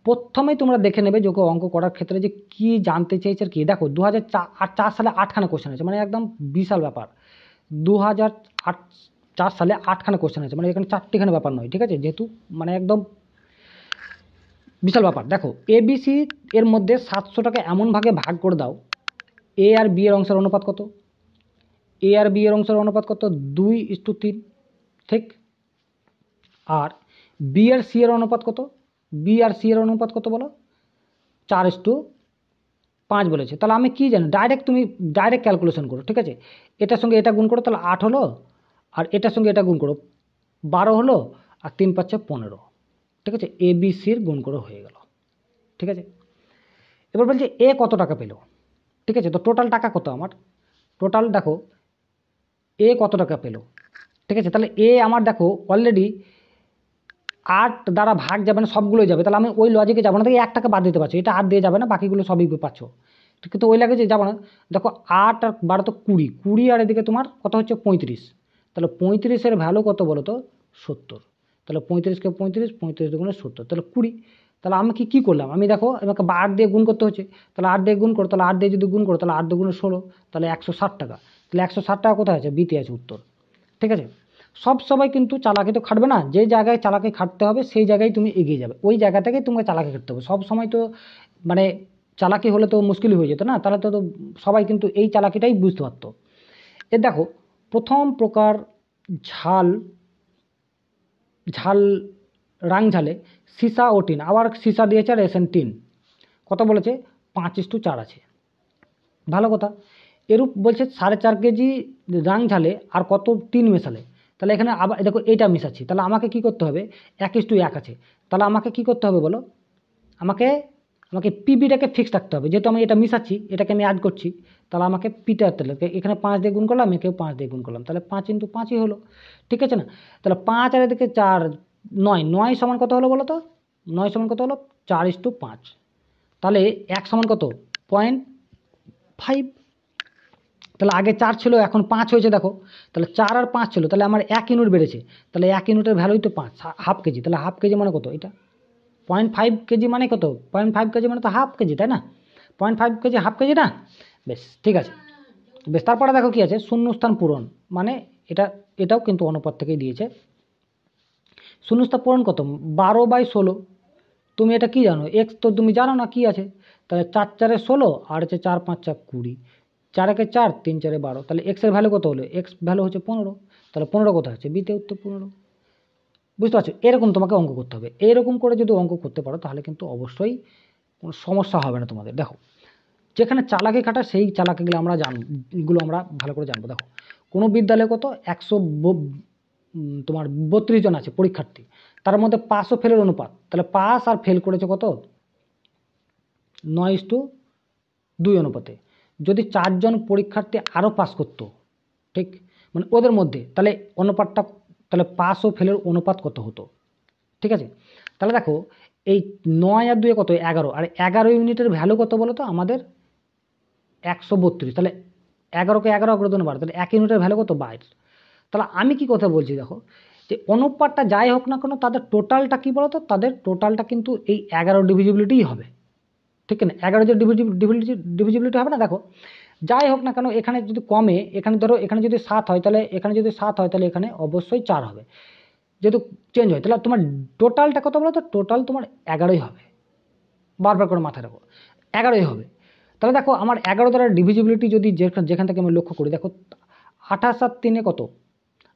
প্রথমেই তোমরা দেখে নেবে যে অঙ্ক করার ক্ষেত্রে যে কি জানতে চেয়েছে আর কি। দেখো 2004 সালে 8খানা কোশ্চেন আছে, মানে একদম বিশাল ব্যাপার। 2004 সালে 8খানা কোশ্চেন আছে, মানে এখানে 4টিখানে ব্যাপার নয়, ঠিক আছে? যেহেতু মানে একদম বিশাল ব্যাপার। দেখো ABC এর মধ্যে 700টাকে এমন ভাগে ভাগ করে দাও, এ আর বি এর অংশের অনুপাত কত? এ আর বি এর অংশের অনুপাত কত 2:3, ঠিক। আর বি আর সি এর অনুপাত কত, বি আর সি এর অনুপাত কত বলো 4:5 বলেছে। তাহলে আমি কি জানি, তুমি ডাইরেক্ট ক্যালকুলেশন করো, ঠিক আছে। এটার সঙ্গে এটা গুণ করো, তাহলে 8 হলো, আর এটার সঙ্গে এটা গুণ করো 12 হলো, আর 3 5 15, ঠিক আছে। এ বি সির গুণ করে হয়ে গেল, ঠিক আছে। এবার বলছে এ কত টাকা পেল, ঠিক আছে। তো টোটাল টাকা কত আমার, টোটাল দেখো এ কত টাকা পেল, ঠিক আছে। তাহলে এ আমার দেখো অলরেডি 8 দ্বারা ভাগ যাবে না, সবগুলোই যাবে, তাহলে আমি ওই লজিকে যাবো না, থেকে 1 টাকা বাদ দিতে পারছি, এটা 8 দিয়ে যাবে না, বাকিগুলো সবই পাচ্ছ, কিন্তু ওই লাগে যে যাবো না। দেখো 8 আর 12 তো 20, 20 আর এদিকে তোমার কত হচ্ছে 35, তাহলে 35-এর ভ্যালু কত বলো তো 70, তাহলে 35কে 35, 35 দুগুণে 70, তাহলে 20। তাহলে আমি কি করলাম, আমি দেখো আমাকে 8 দিয়ে গুণ করতে হচ্ছে, তাহলে 8 দিয়ে গুণ করো, তাহলে 8 দিয়ে যদি গুণ করো তাহলে 8 দুগুণে 16, তাহলে 160 টাকা, তাহলে 160 টাকা কোথায় আছে, বিতে আছে উত্তর, ঠিক আছে। সব সময় কিন্তু চালাকি তো খাটবে না, যে জায়গায় চালাকি খাটতে হবে সেই জায়গায় তুমি এগিয়ে যাবে, ওই জায়গা থেকেই তোমাকে চালাকি খাটতে হবে। সব সময় তো মানে চালাকি হলে তো মুশকিল হয়ে যেত না, তাহলে তো সবাই কিন্তু এই চালাকিটাই বুঝতে পারতো। এ দেখো প্রথম প্রকার ঝাল ঝাল রাংঝালে সীসা ও টিন, আবার সীসা দিয়েছে আর এসেন টিন, কত বলেছে 5:4 আছে, ভালো কথা। এরূপ বলছে 4.5 কেজি রাংঝালে আর কত টিন মেশালে, তাহলে এখানে আবার দেখো এইটা মেশাচ্ছি, তাহলে আমাকে কি করতে হবে 1:1 আছে, তাহলে আমাকে কি করতে হবে বলো, আমাকে পিবিটাকে ফিক্স রাখতে হবে, যেহেতু আমি এটা মিশাচ্ছি, এটাকে আমি অ্যাড করছি, তাহলে আমাকে পিটা রাখতে হবে। এখানে 5 দিয়ে গুণ করলাম, একেও 5 দিয়ে গুণ করলাম, তাহলে 5 × 5ই হলো, ঠিক আছে না। তাহলে 5 আর এদিকে 4, 9 সমান কত হলো বলো তো, 9 সমান কত হলো 4:5, তাহলে 1 সমান কত 0.5, তাহলে আগে 4 ছিল এখন 5 হয়েছে দেখো, তাহলে 4 আর 5 ছিল, তাহলে আমার 1 ইউনিট বেড়েছে, তাহলে 1 ইউনিটের ভ্যালুই তো 5, হাফ কেজি, তাহলে হাফ কেজি মানে কত এটা 0.5 কেজি, মানে কত 0.5 কেজি মানে তো হাফ কেজি, তাই না, 0.5 কেজি হাফ কেজি না, বেশ ঠিক আছে। বেশ, তারপরে দেখো কি আছে শূন্যস্থান পূরণ, মানে এটাও কিন্তু অনুপাত থেকেই দিয়েছে। শূন্যস্থান পূরণ কত 12/16, তুমি এটা কি জানো এক্স তো তুমি জানো না কি আছে, তাহলে 4 4 16 আর হচ্ছে 4 5 4 20, 4 1 4, 3 4 12, তাহলে এক্স এর ভ্যালু কত হলো, এক্স ভ্যালু হচ্ছে 15, তাহলে 15 কোথায় আছে, বিতে উত্তর 15, বুঝতে পারছো। এরকম তোমাকে অঙ্ক করতে হবে, এরকম করে যদি অঙ্ক করতে পারো তাহলে কিন্তু অবশ্যই কোনো সমস্যা হবে না তোমাদের। দেখো যেখানে চালাকি খাটা সেই চালাকিগুলো আমরা এগুলো আমরা ভালো করে জানবো। দেখো কোনো বিদ্যালয়ে কত 100 তোমার 32 জন আছে পরীক্ষার্থী, তার মধ্যে পাস ও ফেলের অনুপাত, তাহলে পাস আর ফেল করেছে কত 9:2 অনুপাতে। যদি 4 জন পরীক্ষার্থী আরও পাস করতো, ঠিক মানে ওদের মধ্যে, তাহলে অনুপাতটা, তাহলে পাস ও ফেলের অনুপাত কত হতো, ঠিক আছে। তাহলে দেখো এই 9 আর 2 কত 11, আর 11 ইউনিটের ভ্যালু কত বলো তো আমাদের 132, তাহলে 11কে 11 অগ্রদনে বাড়ে, তাহলে 1 ইউনিটের ভ্যালু কত 22। তাহলে আমি কি কথা বলছি দেখো, যে অনুপাতটা যাই হোক না কেন তাদের টোটালটা কি বলতো, তাদের টোটালটা কিন্তু এই 11 ডিভিজিবিলিটিই হবে, ঠিক না, 11 যে ডিভিজিবিলিটি হবে না। দেখো যাই হোক না কেন এখানে যদি কমে, এখানে ধরো এখানে যদি 7 হয়, তাহলে এখানে যদি 7 হয় তাহলে এখানে অবশ্যই 4 হবে, যেহেতু চেঞ্জ হয়, তাহলে তোমার টোটালটা কত বলো তো, টোটাল তোমার 11ই হবে, বারবার করে মাথায় রাখো 11ই হবে। তাহলে দেখো আমার 11 দ্বারা ডিভিজিবিলিটি যদি যেখান থেকে আমি লক্ষ্য করি, দেখো 28 আর 3 কত,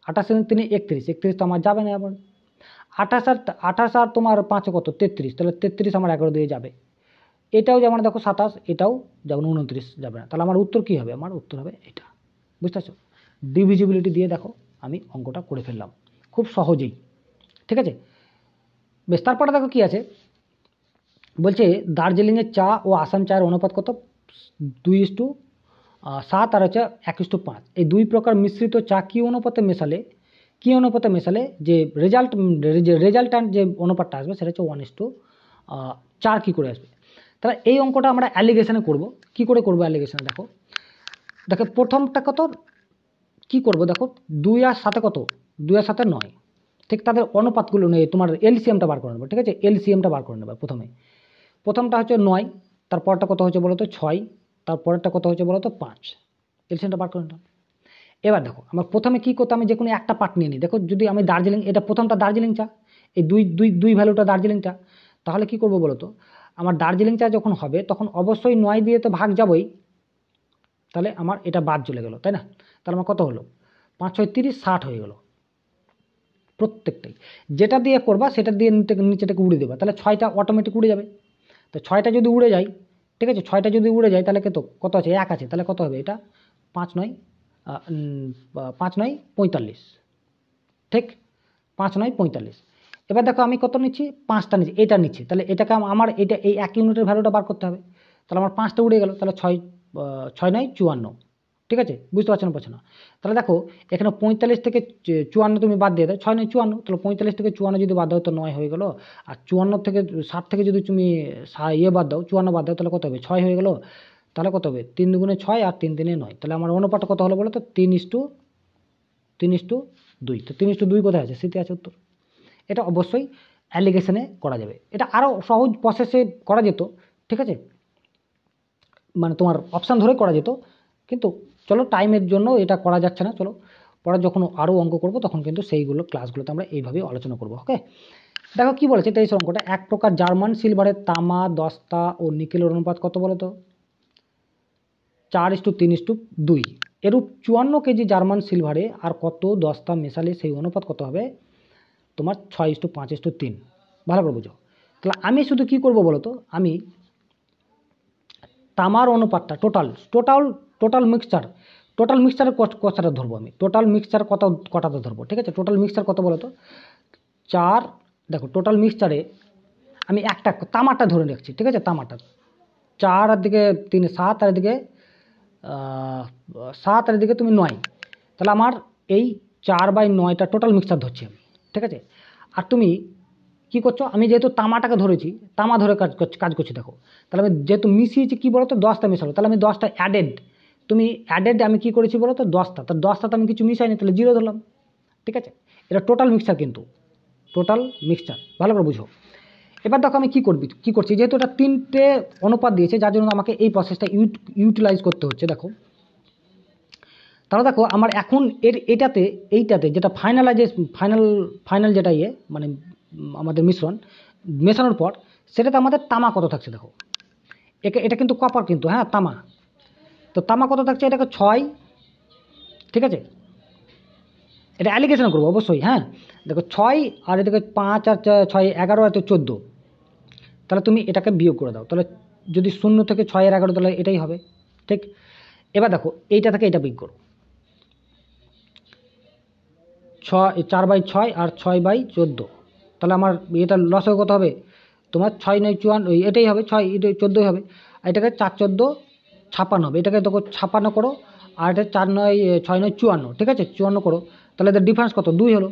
28 আর 3 31, 31 তো আমার যাবে না, আবার 28 আর তোমার 5 কত 33, তাহলে 33 আমার 11 দিয়ে যাবে, এটাও যেমন দেখো 27, এটাও যেমন 29 যাবে না, তাহলে আমার উত্তর কি হবে, আমার উত্তর হবে এটা, বুঝতে পারছো। ডিভিজিবিলিটি দিয়ে দেখো আমি অঙ্কটা করে ফেললাম খুব সহজেই, ঠিক আছে। বেশ, তারপরে দেখো কি আছে বলছে দার্জিলিংয়ের চা ও আসাম চায়ের অনুপাত কত 2:7 আর হচ্ছে 1:5, এই দুই প্রকার মিশ্রিত চা কি অনুপাতে মেশালে যে রেজাল্টান্ট যে অনুপাতটা আসবে সেটা হচ্ছে 1:4 কি করে আসবে। তাহলে এই অঙ্কটা আমরা অ্যালিগেশনে করব, কি করে করব অ্যালিগেশনে, দেখো প্রথমটা কত কি করব, দেখো 2 আর 7 কত 2 আর 7 9, ঠিক তাদের অনুপাতগুলো নেই, তোমার এলসিএমটা বার করে নেবো, ঠিক আছে, এলসিএমটা বার করে নেবো প্রথমটা হচ্ছে 9, তারপরটা কত হচ্ছে বলো তো 6, তারপরেরটা কত হচ্ছে বলো তো 5, এলসিএমটা বার করে নিলাম। এবার দেখো আমার প্রথমে কি করতে, আমি যে কোনো একটা পার্ট নিয়ে নিই, দেখো যদি আমি দার্জিলিং, এটা প্রথমটা দার্জিলিং চা, এই দুই ভ্যালুটা দার্জিলিং চা, তাহলে কি করবো বলো তো, আমার দার্জিলিং চা যখন হবে তখন অবশ্যই 9 দিয়ে তো ভাগ যাবই, তাহলে আমার এটা বাদ চলে গেল, তাই না। তাহলে আমার কত হলো 5 6 30 60 হয়ে গেল প্রত্যেকটাই। যেটা দিয়ে করবা সেটা দিয়ে নিচেটাকে উড়ে দেবা, তাহলে 6টা অটোমেটিক উড়ে যাবে। তো 6টা যদি উড়ে যায়, ঠিক আছে, 6টা যদি উড়ে যায় তাহলে কত আছে 1 আছে, তাহলে কত হবে এটা 5 9 5 9 45, ঠিক 5 9 45। এবার দেখো আমি কত নিচ্ছি 5টা নিচ্ছি, এটা নিচ্ছি, তাহলে এটাকে আমার এটা এই 1 ইউনিটের ভ্যালুটা বার করতে হবে। তাহলে আমার 5টা উড়ে গেল, তাহলে 6 6 9 54, ঠিক আছে, বুঝতে পারছো না? তাহলে দেখো এখানে 45 থেকে 54 তুমি বাদ দিয়ে দাও, 6 9 54, তাহলে 45 থেকে 54 যদি বাদ দাও তো 9 হয়ে গেল। আর 54 থেকে 60 থেকে যদি তুমি বাদ দাও 54 বাদ দাও তাহলে কত হবে 6 হয়ে গেল। তাহলে কত হবে 3 দুগুণে 6 আর 3 3 9, তাহলে আমার অনুপাতটা কত হলো বলো তো 3:2। তো 3:2 কোথায় আছে, সিতে আছে উত্তর। এটা অবশ্যই অ্যালিগেশনে করা যাবে, এটা আরও সহজ প্রসেসে করা যেত, ঠিক আছে, মানে তোমার অপশান ধরে করা যেত, কিন্তু চলো টাইমের জন্য এটা করা যাচ্ছে না। চলো পরে যখন আরও অঙ্ক করব তখন কিন্তু সেইগুলো ক্লাসগুলোতে আমরা এইভাবেই আলোচনা করব। ওকে, দেখো কি বলেছে এটা এই অঙ্কটা, এক প্রকার জার্মান সিলভারের তামা, দস্তা ও নিকেলের অনুপাত কত বলো তো 4:3:2। এরূপ 54 কেজি জার্মান সিলভারে আর কত দস্তা মেশালে সেই অনুপাত কত হবে তোমার 6:5:3। ভালো করে বুঝো। তাহলে আমি শুধু কি করব বলো তো, আমি তামার অনুপাতটা টোটাল মিক্সচারের কথাটা ধরবো, আমি টোটাল মিক্সচার কটাতে ধরবো, ঠিক আছে, টোটাল মিক্সচার কত বলো তো 4। দেখো টোটাল মিক্সচারে আমি একটা তামাটা ধরে রাখছি, ঠিক আছে, তামাটা 4 আর দিকে 3 7 আর দিকে 7 আর দিকে তুমি 9, তাহলে আমার এই 4/9টা টোটাল মিক্সচার ধরছি আমি, ঠিক আছে। আর তুমি কি করছো, আমি যেহেতু তামাটাকে ধরেছি, তামা ধরে কাজ করছি, দেখো তাহলে আমি যেহেতু মিশিয়েছি কি বলো তো 10টা মেশাবো, তাহলে আমি 10টা অ্যাডেড আমি কি করেছি বলো তো 10টা, তো 10টাতে আমি কিছু মিশাইনি, তাহলে 0 ধরলাম, ঠিক আছে। এটা টোটাল মিক্সচার, কিন্তু টোটাল মিক্সচার ভালো করে বুঝো। এবার দেখো আমি কি করছি, যেহেতু এটা 3টে অনুপাত দিয়েছে যার জন্য আমাকে এই প্রসেসটা ইউটিলাইজ করতে হচ্ছে। দেখো তাহলে দেখো আমার এখন এইটাতে যেটা ফাইনাল যেটা মানে আমাদের মিশ্রণ মেশানোর পর সেটাতে আমাদের তামা কত থাকছে, দেখো এটা কিন্তু কপার, কিন্তু হ্যাঁ তামা, তো তামা কত থাকছে এটাকে 6, ঠিক আছে, এটা অ্যালিগেশন করবো অবশ্যই, হ্যাঁ দেখো 6 আর এটাকে 5 আর 6 11 আর 14, তাহলে তুমি এটাকে বিয়োগ করে দাও, তাহলে যদি 0 থেকে 6 এর 11 তাহলে এটাই হবে, ঠিক। এবার দেখো এইটা থেকে এটা বিয়োগ করো, 4/6 আর 6/14, তাহলে আমার এটা লস হবে কত হবে তোমার 6 9 54, এটাই হবে 6 এটা 14 হবে, এটাকে 4 14 56 হবে, এটাকে দেখো 56 করো, আর এটা 4 9 6 9 54, ঠিক আছে 54 করো, তাহলে এদের ডিফারেন্স কত 2 হলো,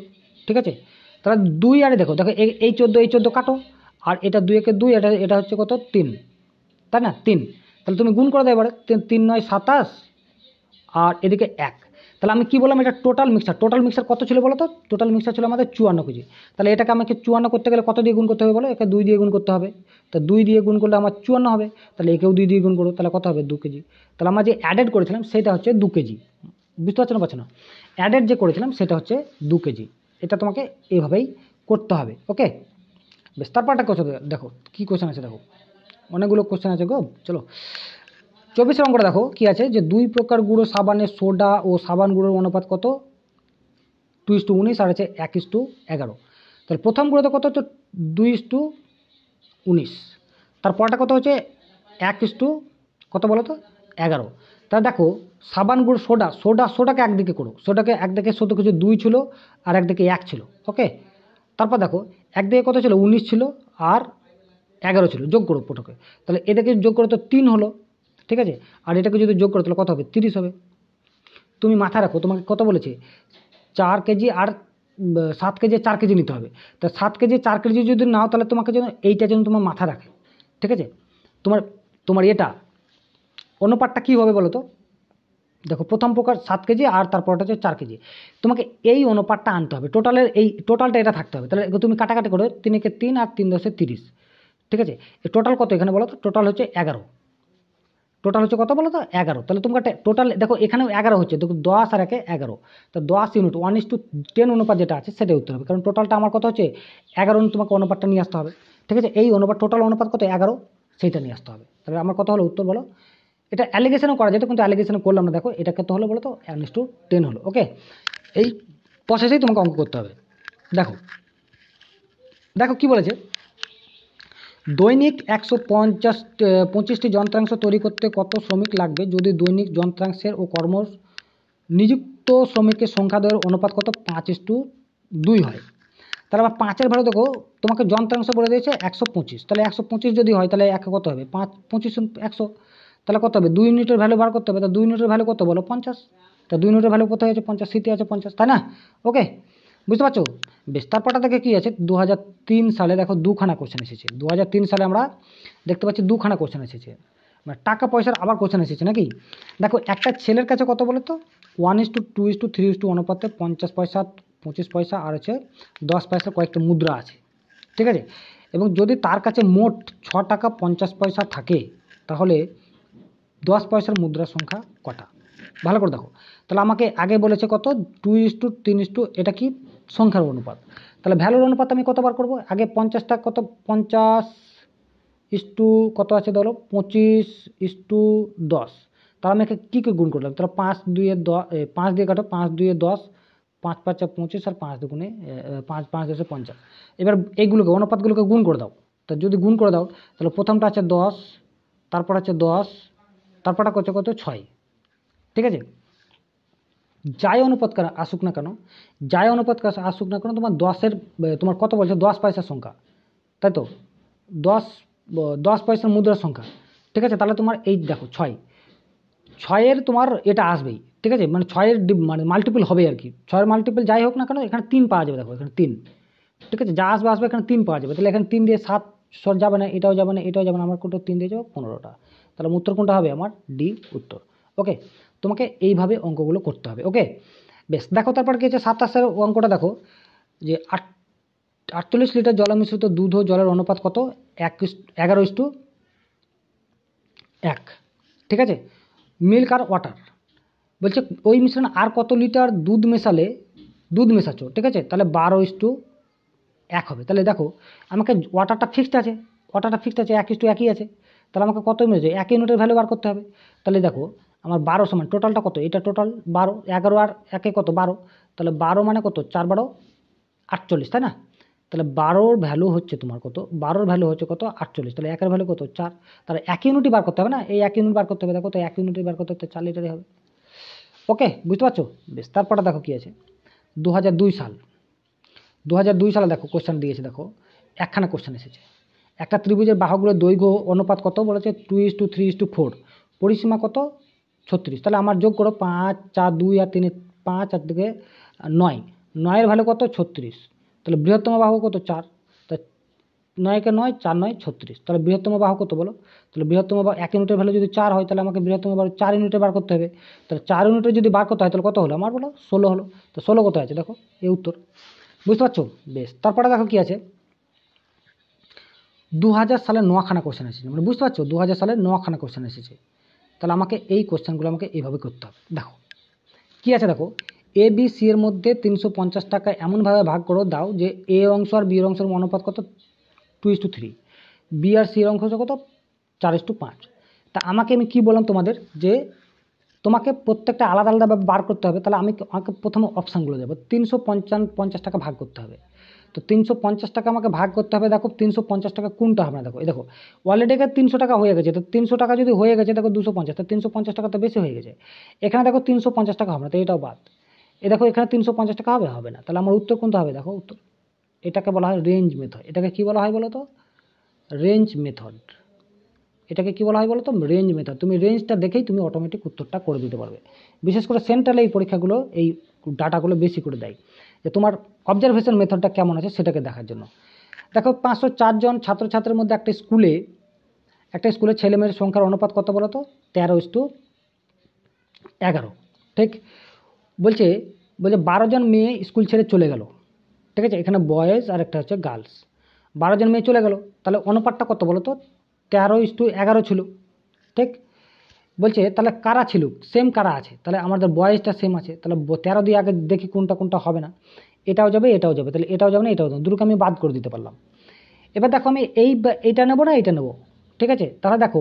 ঠিক আছে। তাহলে 2 আরে দেখো এই 14 কাটো, আর এটা 2 একে 2, এটা হচ্ছে কত 3, তাই না 3, তাহলে তুমি গুণ করে দাও এবারে 3 9 27 আর এদিকে 1, তাহলে আমি কি বললাম এটা টোটাল মিক্সচার কত ছিল বলো তো, টোটাল মিক্সচার ছিল আমাদের 54 কেজি। তাহলে এটাকে আমাকে 54 করতে গেলে কত দিয়ে গুণ করতে হবে বলো, একে 2 দিয়ে গুণ করতে হবে, তো 2 দিয়ে গুণ করলে আমার 54 হবে, তাহলে একেও 2 দিয়ে গুণ করো, তাহলে কত হবে 2 কেজি। তাহলে আমরা যে অ্যাডেড করেছিলাম সেটা হচ্ছে 2 কেজি, বুঝতে পারছো না অ্যাডেড যে করেছিলাম সেটা হচ্ছে 2 কেজি, এটা তোমাকে এইভাবেই করতে হবে। ওকে বেশ, তারপরটা কোশ্চেন দেখো কি কোশ্চেন আছে, দেখো অনেকগুলো কোশ্চেন আছে গো। চলো 24 অঙ্কটা দেখো কি আছে, যে 2 প্রকার গুঁড়ো সাবানের সোডা ও সাবান গুঁড়োর অনুপাত কত 2:19 আর আছে 1:11। তাহলে প্রথম গুঁড়োতে কত হচ্ছে 2:19, তারপরটা কত হচ্ছে 1 কত বলো তো 11। তাহলে দেখো সাবান গুঁড়ো সোডাকে একদিকে করো, সোডাকে একদিকে শুধু কিছু 2 ছিল আর একদিকে 1 ছিল, ওকে। তারপর দেখো একদিকে কত ছিল 19 ছিল আর 11 ছিল, যোগ করো প্রথমে, তাহলে এটাকে যোগ করো তো 3 হলো, ঠিক আছে, আর এটাকে যদি যোগ করো তাহলে কত হবে 30 হবে। তুমি মাথায় রাখো তোমাকে কত বলেছে 4 কেজি আর 7 কেজি 4 কেজি নিতে হবে, তা 7 কেজি 4 কেজি যদি নাও তাহলে তোমাকে যেন এইটা যেন তোমার মাথা রাখে, ঠিক আছে। তোমার এটা অনুপাতটা কী হবে বলো তো, দেখো প্রথম প্রকার 7 কেজি আর তারপরটা হচ্ছে 4 কেজি, তোমাকে এই অনুপাতটা আনতে হবে, টোটালটা এটা থাকতে হবে। তাহলে তুমি কাটাকাটি করো 3 একে 3 আর 3 10 30, ঠিক আছে। এই টোটাল কত এখানে বলো তো, টোটাল হচ্ছে 11, টোটাল হচ্ছে কত বলো তো 11। তাহলে তোমাকে টোটাল দেখো এখানেও 11 হচ্ছে, দেখো 10 আর 1 11, তো 10 ইউনিট 1:10 অনুপাত যেটা আছে সেটাই উত্তর হবে, কারণ টোটালটা আমার কত হচ্ছে 11, তোমাকে অনুপাতটা নিয়ে আসতে হবে, ঠিক আছে। এই অনুপাত টোটাল অনুপাত কত 11, সেইটা নিয়ে আসতে হবে। তাহলে আমার কত হলো উত্তর বলো এটা অ্যালিগেশনও করা যেত, কিন্তু অ্যালিগেশন করলাম না। দেখো এটা কত হলো বলো তো, 1:10 হলো। ওকে, এই প্রসেসেই তোমাকে অঙ্ক করতে হবে। দেখো দেখো কি বলেছে, দৈনিক 125টি যন্ত্রাংশ তৈরি করতে কত শ্রমিক লাগবে যদি দৈনিক যন্ত্রাংশের ও কর্ম নিযুক্ত শ্রমিকের সংখ্যা দ্বয়ের অনুপাত কত 5:2 হয়। তাহলে আবার 5-এর ভ্যালু দেখো, তোমাকে যন্ত্রাংশ বলে দিয়েছে 125, তাহলে 125 যদি হয় তাহলে একে কত হবে 5, 25 100, তাহলে কত হবে 2 ইউনিটের ভ্যালু বার করতে হবে। তা 2 ইউনিটের ভ্যালু কত বলো 50, তা 2 ইউনিটের ভ্যালু কোথায় আছে 50, সিটি আছে 50, তাই না? ওকে, বুঝতে পারছো? বেশ, তারপরটা থেকে কী আছে, 2003 সালে দেখো 2খানা কোশ্চেন এসেছে। 2003 সালে আমরা দেখতে পাচ্ছি 2খানা কোশ্চেন এসেছে, মানে টাকা পয়সার আবার কোশ্চেন এসেছে নাকি। দেখো একটা ছেলের কাছে কত বলো তো 1:2:3:1 অনুপাতে 50 পয়সা, 25 পয়সা আর হচ্ছে 10 পয়সার কয়েকটা মুদ্রা আছে, ঠিক আছে? এবং যদি তার কাছে মোট 6 টাকা 50 পয়সা থাকে তাহলে 10 পয়সার মুদ্রার সংখ্যা কটা? ভালো করে দেখো, তাহলে আমাকে আগে বলেছে কত 2:3, এটা কি সংখ্যার অনুপাত, তাহলে ভ্যালুর অনুপাত আমি কত বার করবো, আগে 50টা কত 50 ইস্টু কত আছে ধরো 25:10, তাহলে আমি কী কী গুণ করলাম, তাহলে 5 দিয়ে কাটো, 5×2=10, 5×5=25 আর 5×2 5×5=10 50। এবার এইগুলোকে অনুপাতগুলোকে গুণ করে দাও, তা যদি গুণ করে দাও তাহলে প্রথমটা আছে 10, তারপর আছে 10, তারপরটা কত কত 6, ঠিক আছে? যাই অনুপাত আসুক না কেন, যাই অনুপাত আসুক না কেন, তোমার 10-এর তোমার কত বলছে 10 পয়সার সংখ্যা, তাই তো 10 পয়সার মুদ্রার সংখ্যা, ঠিক আছে? তাহলে তোমার এই দেখো 6-এর তোমার এটা আসবেই, ঠিক আছে? মানে 6-এর মানে মাল্টিপল হবে আর কি, 6-এর মাল্টিপল যাই হোক না কেন এখানে 3 পাওয়া যাবে। দেখো এখানে 3, ঠিক আছে? যা আসবে এখানে 3 পাওয়া যাবে, তাহলে এখানে 3 দিয়ে 7 সর যাবে না, এটাও যাবে না, এটাও যাবে না, আমার কোনটা 3 দিয়ে যাবে 15টা, তাহলে উত্তর কোনটা হবে আমার ডি উত্তর। ওকে, তোমাকে এইভাবে অঙ্কগুলো করতে হবে। ওকে, বেশ, দেখো তারপর কি হচ্ছে 27-এর অঙ্কটা দেখো, যে 48 লিটার জল মিশ্রিত দুধ ও জলের অনুপাত কত 11:1, ঠিক আছে? মিল্ক আর ওয়াটার বলছে ওই মিশ্রণে আর কত লিটার দুধ মেশাচ্ছ, ঠিক আছে? তাহলে 12:1 হবে। তাহলে দেখো আমাকে ওয়াটারটা ফিক্সড আছে, 1:1ই আছে, তাহলে আমাকে কত মিলেছে 1 ইউনিটের ভ্যালু বার করতে হবে। তাহলে দেখো আমার 12 সমান টোটালটা কত, এটা টোটাল 12, 11 আর 1 কত 12, তাহলে 12 মানে কত 4×12=48, তাই না? তাহলে 12-র ভ্যালু হচ্ছে তোমার কত, 12-র ভ্যালু হচ্ছে কত 48, তাহলে 1-এর ভ্যালু কত 4, তাহলে 1 ইউনিটই বার করতে হবে না, এই 1 ইউনিট বার করতে হবে। দেখো তো 1 ইউনিটই বার করতে 4 লিটারই হবে। ওকে, বুঝতে পারছো? বেশ, তারপরটা দেখো কী আছে 2002 সাল, 2002 সালে দেখো কোশ্চেন দিয়েছে, দেখো একখানা কোশ্চেন এসেছে, একটা ত্রিভুজের বাহুগুলোর দৈর্ঘ্য অনুপাত কত বলেছে 2:3:4, পরিসীমা কত 36, তাহলে আমার যোগ করো 5, 4, 2 আর 3, 5 আর 2 9, 9-এর ভ্যালু কত 36, তাহলে বৃহত্তম বাহু কত 4, তা 9-কে 9, 4×9 36, তাহলে বৃহত্তম বাহু কত বলো, তাহলে বৃহত্তম বাহু 1 ইউনিটের ভ্যালু যদি 4 হয় তাহলে আমাকে বৃহত্তম বাহু 4 ইউনিটে বার করতে হবে, তাহলে 4 ইউনিটে যদি বার করতে হয় তাহলে কত হলো আমার বলো 16 হলো, তো 16 কত আছে দেখো এই উত্তর, বুঝতে পারছো? বেশ, তারপরে দেখো কি আছে 2000 সালে 9খানা কোশ্চেন এসেছে, মানে বুঝতে পারছো 2000 সালে 9খানা কোশ্চেন এসেছে, তাহলে আমাকে এই কোশ্চেনগুলো আমাকে এইভাবে করতে হবে। দেখো কি আছে, দেখো এ বি সি এর মধ্যে 350 টাকা এমনভাবে ভাগ করে দাও যে এ অংশ আর বি অংশের অনুপাত কত 2:3, বি আর সি এর অংশ কত 4:5। তা আমাকে আমি কি বললাম তোমাদের, যে তোমাকে প্রত্যেকটা আলাদা আলাদাভাবে বার করতে হবে, তাহলে আমাকে প্রথমে অপশানগুলো দেবো। 350 টাকা ভাগ করতে হবে, তো 350 টাকা আমাকে ভাগ করতে হবে। দেখো 350 টাকা কোনটা হবে না, দেখো এই দেখো অলরেডি 300 টাকা হয়ে গেছে, তো 300 টাকা যদি হয়ে গেছে দেখো 250, তো 350 টাকা তো বেশি হয়ে গেছে। এখানে দেখো 350 টাকা হবে না, তো এটাও বাদ। এ দেখো এখানে 350 টাকা হবে না, তাহলে আমার উত্তর কোনটা হবে, দেখো উত্তর এটাকে বলা হয় রেঞ্জ মেথড। এটাকে কি বলা হয় বলো তো, রেঞ্জ মেথড। এটাকে কি বলা হয় বলো তো, রেঞ্জ মেথড। তুমি রেঞ্জটা দেখেই তুমি অটোমেটিক উত্তরটা করে দিতে পারবে। বিশেষ করে সেন্ট্রালে এই পরীক্ষাগুলো এই ডাটাগুলো বেশি করে দেয়, যে তোমার অবজারভেশন মেথডটা কেমন আছে সেটাকে দেখার জন্য। দেখো 504 জন ছাত্রছাত্রীর মধ্যে একটা স্কুলে ছেলেমেয়ের সংখ্যার অনুপাত কত বলো তো 13:11, ঠিক? বলছে 12 জন মেয়ে স্কুল ছেড়ে চলে গেল, ঠিক আছে? এখানে বয়েজ আর একটা হচ্ছে গার্লস, 12 জন মেয়ে চলে গেল, তাহলে অনুপাতটা কত বলো তো 13:11 ছিল, ঠিক? বলছে তাহলে কারা ছিল, সেম কারা আছে, তাহলে আমাদের বয়েজটা সেম আছে, তাহলে 13 দিয়ে আগে দেখি কোনটা কোনটা হবে না, এটাও যাবে এটাও যাবে, তাহলে এটাও যাবে না এটাও যাবে, দুটোকে আমি বাদ করে দিতে পারলাম। এবার দেখো আমি এইটা নেবো না এইটা নেবো, ঠিক আছে? তাহলে দেখো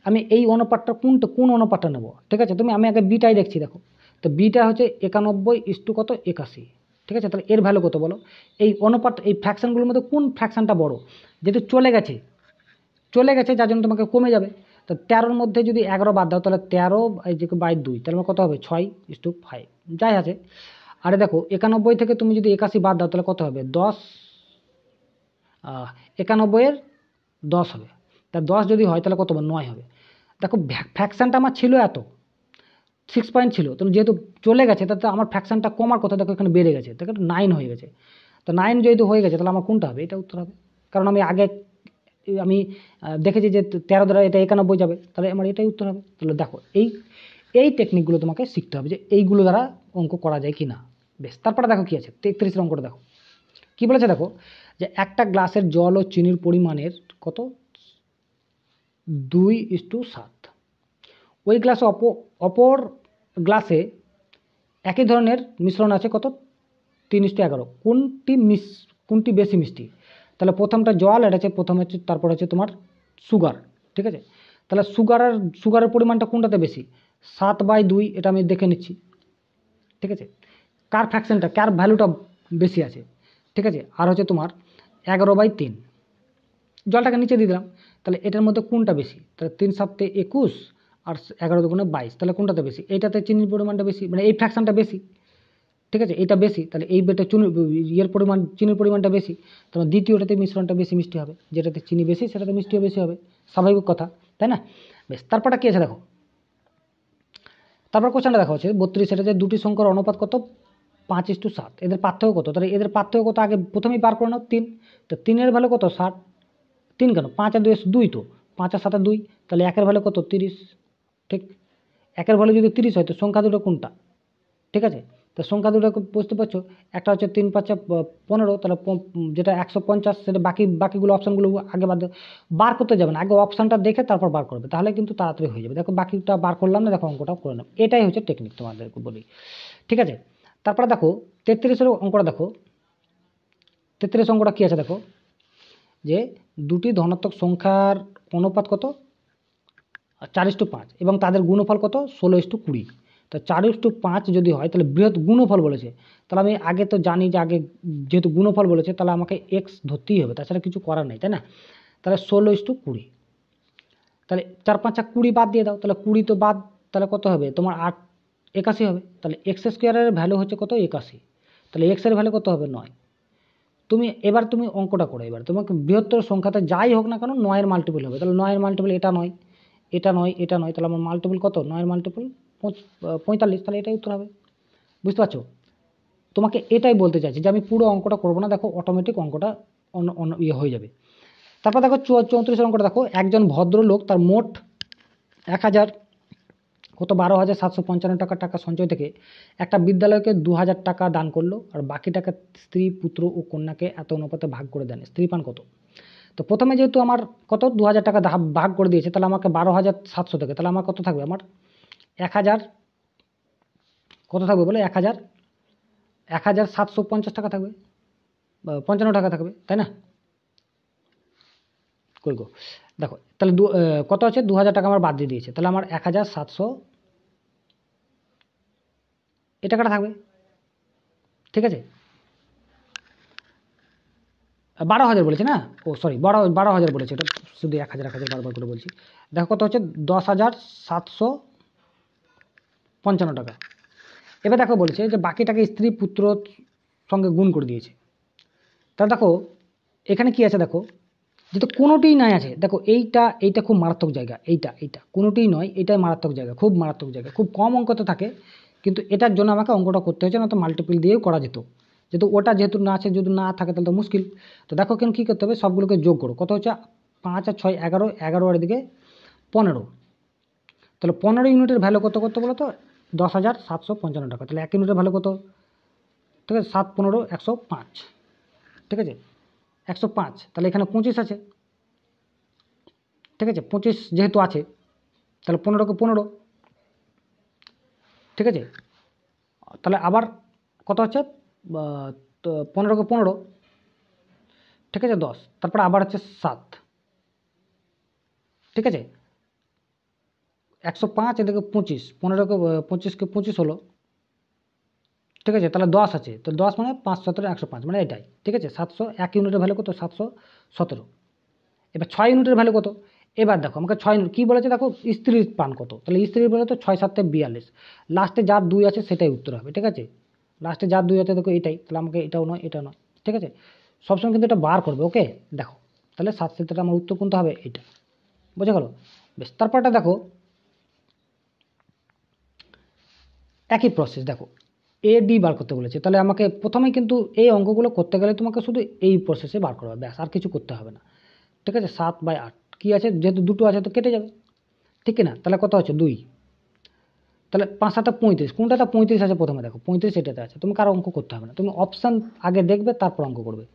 আমি এই অনুপাতটা কোন অনুপাতটা নেব, ঠিক আছে? আমি আগে বিটাই দেখছি, দেখো তো বিটা হচ্ছে 91 কত 81, ঠিক আছে? তাহলে এর ভ্যালু কত বলো? এই অনুপাত এই ফ্র্যাকশনগুলোর মধ্যে কোন ফ্র্যাকশনটা বড়? যেহেতু চলে গেছে যার জন্য তোমাকে কমে যাবে। তো 13-র মধ্যে যদি 11 বাদ দাও তাহলে 13 এই যে বাই 2, তাহলে কত হবে 6:5 যাই আছে। আরে দেখো 91 থেকে তুমি যদি 81 বাদ দাও তাহলে কত হবে 10, 91-এর 10 হবে। তা 10 যদি হয় তাহলে কত হবে 9 হবে। দেখো ফ্র্যাকশনটা আমার ছিল এত 6 পয়েন্ট ছিল, তো যেহেতু চলে গেছে তাতে আমার ফ্র্যাকশনটা কমার কথা, দেখো এখানে বেড়ে গেছে, দেখো 9 হয়ে গেছে। তো 9 যেহেতু হয়ে গেছে তাহলে আমার কোনটা হবে? এটা উত্তর হবে, কারণ আমি দেখেছি যে 13 দ্বারা এটা 91 যাবে, তাহলে আমার এটাই উত্তর হবে। তাহলে দেখো এই টেকনিকগুলো তোমাকে শিখতে হবে যে এইগুলো দ্বারা অঙ্ক করা যায় কি না। বেশ, তারপরে দেখো কি আছে 33-এর অঙ্কটা দেখো কি বলেছে। দেখো যে একটা গ্লাসের জল ও চিনির পরিমাণের কত 2:7, ওই গ্লাসে অপর গ্লাসে একই ধরনের মিশ্রণ আছে কত 3:11, কোনটি বেশি মিষ্টি? তাহলে প্রথমটা জল, এটা হচ্ছে প্রথম হচ্ছে, তারপর হচ্ছে তোমার সুগার, ঠিক আছে? তাহলে সুগারের পরিমাণটা কোনটাতে বেশি? 7/2, এটা আমি দেখে নিচ্ছি, ঠিক আছে? কার ফ্র্যাকশনটা কার ভ্যালুটা বেশি আছে, ঠিক আছে? আর হচ্ছে তোমার 11/3, জলটাকে নিচে দিয়ে দিলাম, তাহলে এটার মধ্যে কোনটা বেশি? তাহলে 3×7 = 21 আর 11×2 = 22, তাহলে কোনটাতে বেশি? এইটাতে চিনির পরিমাণটা বেশি, মানে এই ফ্র্যাকশনটা বেশি, ঠিক আছে? এটা বেশি, তাহলে এই বেটা চিনির পরিমাণটা বেশি, তোমার দ্বিতীয়টাতে মিশ্রণটা বেশি মিষ্টি হবে, যেটাতে চিনি বেশি সেটাতে মিষ্টিও বেশি হবে, স্বাভাবিক কথা, তাই না? বেশ, তারপরটা কি আছে দেখো, তারপর কোশ্চেনটা দেখা হচ্ছে 32, এটা যে দুটি সংখ্যার অনুপাত কত 5:7, এদের পার্থক্য কত? তাহলে এদের পার্থক্য কত আগে প্রথমেই বার করে নাও 3, তো 3-এর ভ্যালু কত 60, 3 কেন 5 আর 2 2, তো 5 আর 7 2, তাহলে 1-এর ভ্যালু কত 30, ঠিক? 1-এর ভ্যালু যদি 30 হয় তো সংখ্যা দুটো কোনটা, ঠিক আছে? তো সংখ্যা দুটো বুঝতে পারছো, একটা হচ্ছে 3×5 = 15, তাহলে যেটা 150, সেটা বাকিগুলো অপশানগুলো আগে বার করতে যাবে না, আগে অপশানটা দেখে তারপর বার করবে, তাহলে কিন্তু তাড়াতাড়ি হয়ে যাবে। দেখো বাকিটা বার করলাম না, দেখো অঙ্কটাও করে নাও, এটাই হচ্ছে টেকনিক তোমাদেরকে বলি, ঠিক আছে? তারপরে দেখো 33-এর অঙ্কটা দেখো, 33 অঙ্কটা কী আছে দেখো, যে দুটি ধনাত্মক সংখ্যার অনুপাত কত 4:5 এবং তাদের গুণফল কত 16:20, তো 4:5 যদি হয় তাহলে বৃহৎ গুণফল বলেছে, তাহলে আমি আগে তো জানি যে আগে যেহেতু গুণফল বলেছে তাহলে আমাকে এক্স ধরতেই হবে, তাছাড়া কিছু করার নেই, তাই না? তাহলে 16:20, তাহলে 4×5 = 20 বাদ দিয়ে দাও, তাহলে 20 তো বাদ, তাহলে কত হবে তোমার 81 হবে, তাহলে x² ভ্যালু হচ্ছে কত 81, তাহলে এক্সের ভ্যালু কত হবে 9। তুমি অঙ্কটা করো, এবার তোমাকে বৃহত্তর সংখ্যাতে যাই হোক না কেন 9-এর মাল্টিপল হবে, তাহলে 9-এর মাল্টিপল এটা নয়, এটা নয়, তাহলে আমার মাল্টিপল কত 9-এর মাল্টিপল 45, তাহলে এটাই উত্তর হবে। বুঝতে পারছো? তোমাকে এটাই বলতে চাইছি যে আমি পুরো অঙ্কটা করবো না, দেখো অটোমেটিক অঙ্কটা হয়ে যাবে। তারপর দেখো 34 অঙ্কটা দেখো, একজন ভদ্রলোক তার মোট 12,755 টাকা সঞ্চয় থেকে একটা বিদ্যালয়কে 2,000 টাকা দান করলো, আর বাকি টাকা স্ত্রী, পুত্র ও কন্যাকে এত অনুপাতে ভাগ করে দেন, স্ত্রী পান কত? তো প্রথমে যেহেতু আমার কত 2,000 টাকা ভাগ করে দিয়েছে, তাহলে আমাকে 12,700 থেকে, তাহলে আমার কত থাকবে, আমার 1,000 কত থাকবে বলে 1,750 টাকা থাকবে, 55 টাকা থাকবে, তাই না? কই গো, দেখো তাহলে কত আছে 2,000 টাকা আমার বাদ দিয়ে দিয়েছে, তাহলে আমার 1,700 এই টাকাটা থাকবে, ঠিক আছে? 12,000 বলেছে না, ও সরি 12,000 বলেছে, এটা শুধু 1,000 বারবার করে বলছি। দেখো কত হচ্ছে 10,755 টাকা। এবার দেখো বলেছে যে বাকি টাকা স্ত্রী পুত্র সঙ্গে গুণ করে দিয়েছে, তাহলে দেখো এখানে কি আছে দেখো, যেহেতু কোনোটিই নাই আছে, দেখো এইটা খুব মারাত্মক জায়গা, এইটা কোনোটিই নয়, এটাই মারাত্মক জায়গা, খুব মারাত্মক জায়গা, খুব কম অঙ্কতে থাকে, কিন্তু এটার জন্য আমাকে অঙ্কটা করতে হয়েছে, না তো মাল্টিপল দিয়েও করা যেত, যেহেতু না আছে, যদি না থাকে তাহলে তো মুশকিল। তো দেখো কেন কী করতে হবে, সবগুলোকে যোগ করো, কত হচ্ছে 5 আর 6 11, 11 আর এদিকে 15, তাহলে 15 ইউনিটের ভ্যালু কত বলো তো 10,755 টাকা, তাহলে 1 ইউনিটের ভ্যালু কত, ঠিক আছে 7 15 105, ঠিক আছে 105, তাহলে এখানে 25 আছে, ঠিক আছে 25 যেহেতু আছে তাহলে 15কে 15, ঠিক আছে, তাহলে আবার কত হচ্ছে 15কে 15, ঠিক আছে 10, তারপর আবার হচ্ছে 7, ঠিক আছে 105 এদিকে 25, 15কে 25কে 25 হলো, ঠিক আছে, তাহলে 10 আছে, তো 10 মানে 5 17 105 মানে এটাই, ঠিক আছে। 700 1 ইউনিটের ভ্যালু কত 717। এবার 6 ইউনিটের ভ্যালু কত, এবার দেখো আমাকে 6 ইউনিট কী বলেছে দেখো, স্ত্রীর পান কত, তাহলে স্ত্রীর বলে তো 6 7 42, লাস্টে যার 2 আছে সেটাই উত্তর হবে, ঠিক আছে। লাস্টে যার 2 আছে দেখো এটাই, তাহলে আমাকে এটাও নয় এটা নয়, ঠিক আছে। সবসময় কিন্তু এটা বার করবে, ওকে। দেখো তাহলে 7 7 আমার উত্তর কোনটা হবে, এইটা, বোঝা গেল। বেশ, তারপরটা দেখো একই প্রসেস, দেখো এ ডি বার করতে বলেছে, তাহলে আমাকে প্রথমে কিন্তু এই অঙ্কগুলো করতে গেলে তোমাকে শুধু এই প্রসেসে বার করবে, ব্যাস, আর কিছু করতে হবে না, ঠিক আছে। 7/8 কী আছে, যেহেতু দুটো আছে তো কেটে যাবে, ঠিক না। তাহলে কত হচ্ছে 2, তাহলে 5 7 35, কোনটাতে 35 আছে প্রথমে দেখো, 35 এটাতে আছে, তুমি কারো অঙ্ক করতে হবে না, তুমি অপশান আগে দেখবে তারপর অঙ্ক করবে,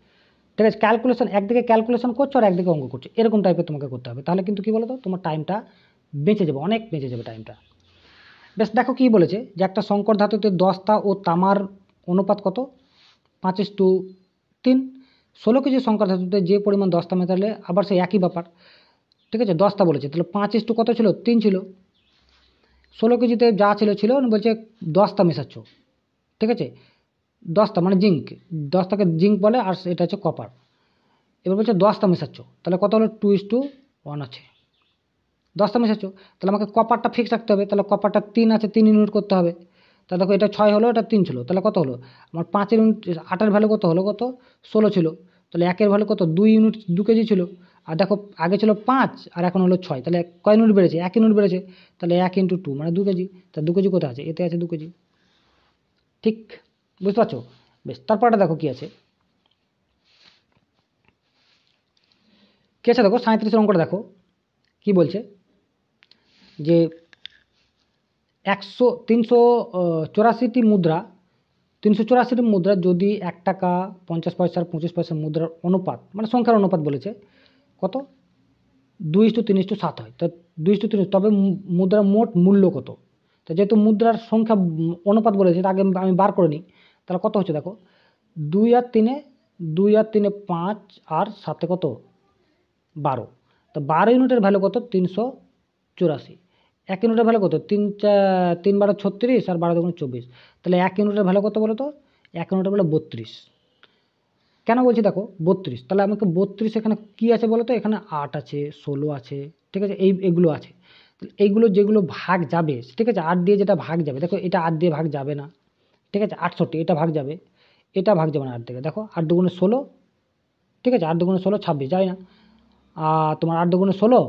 ঠিক আছে। ক্যালকুলেশন একদিকে ক্যালকুলেশন করছো আর একদিকে অঙ্ক করছো, এরকম টাইপের তোমাকে করতে হবে, তাহলে কিন্তু কী বলো তো, তোমার টাইমটা বেঁচে যাবে, অনেক বেঁচে যাবে টাইমটা। বেশ, দেখো কী বলেছে যে একটা সংকর ধাতুতে দস্তা ও তামার অনুপাত কত, 5:3। 16 কেজি সংকর ধাতুতে যে পরিমাণ দস্তা মেটালে আবার সেই একই ব্যাপার, ঠিক আছে। দস্তা বলেছে, তাহলে 5 কত ছিল, 3 ছিল। 16 কেজিতে যা ছিল ছিল, বলছে দস্তা মেশাচ্ছ, ঠিক আছে। দস্তা মানে জিঙ্ক, দস্তাকে জিঙ্ক বলে, আর এটা হচ্ছে কপার। এবার বলছে দস্তা মেশাচ্ছ, তাহলে কত হলো, 2:1 আছে, দস্তা মেশাচ্ছ, তাহলে আমাকে কপারটা ফিক্স রাখতে হবে, তাহলে কপারটা 3 আছে, 3 ইউনিট করতে হবে। তাহলে দেখো এটা 6 হলো, এটা 3 ছিল, তাহলে কত হলো আমার 5 ইউনিট, 8-এর ভ্যালু কত হলো, কত 16 ছিল, তাহলে 1-এর ভ্যালু কত 2 ইউনিট, 2 কেজি ছিল। আর দেখো আগে ছিল 5 আর এখন হলো 6, তাহলে কয় ইউনিট বেড়েছে, 1 ইউনিট বেড়েছে, তাহলে 1 × 2 মানে 2 কেজি, তাহলে 2 কেজি কোথায় আছে, এতে আছে 2 কেজি, ঠিক, বুঝতে পারছো। বেশ, তারপরটা দেখো কি আছে, কি আছে দেখো 37 অঙ্কটা দেখো কি বলছে যে 384টি মুদ্রা, 384টি মুদ্রা যদি 1 টাকা 50 পয়সার 25 পয়সার মুদ্রার অনুপাত, মানে সংখ্যার অনুপাত বলেছে কত, 2:3:7 হয়, তো 2:3, তবে মুদ্রার মোট মূল্য কত। তো যেহেতু মুদ্রার সংখ্যা অনুপাত বলেছে, আগে আমি বার করে নিই, তাহলে কত হচ্ছে দেখো, 2 আর 3, 2 আর 3 5 আর 7 কত 12, তো 12 ইউনিটের ভ্যালু কত 384। 1 ইউনিটের ভ্যালু কত, 3 × 36 আর 12 × 24, তাহলে 1 ইউনিটের ভ্যালু কত বলো তো, 1 ইউনিটের ভ্যালু 32। কেন বলছি দেখো 32, তাহলে আমাকে 32 এখানে কী আছে বলো তো, এখানে 8 আছে, 16 আছে, ঠিক আছে, এইগুলো আছে, এইগুলো যেগুলো ভাগ যাবে, ঠিক আছে, 8 দিয়ে যেটা ভাগ যাবে, দেখো এটা 8 দিয়ে ভাগ যাবে না, ঠিক আছে, 68 এটা ভাগ যাবে, এটা ভাগ যাবে না 8 থেকে, দেখো 8 2 16, ঠিক আছে, 8 2 16 26 যায় না, আর তোমার 8 2 16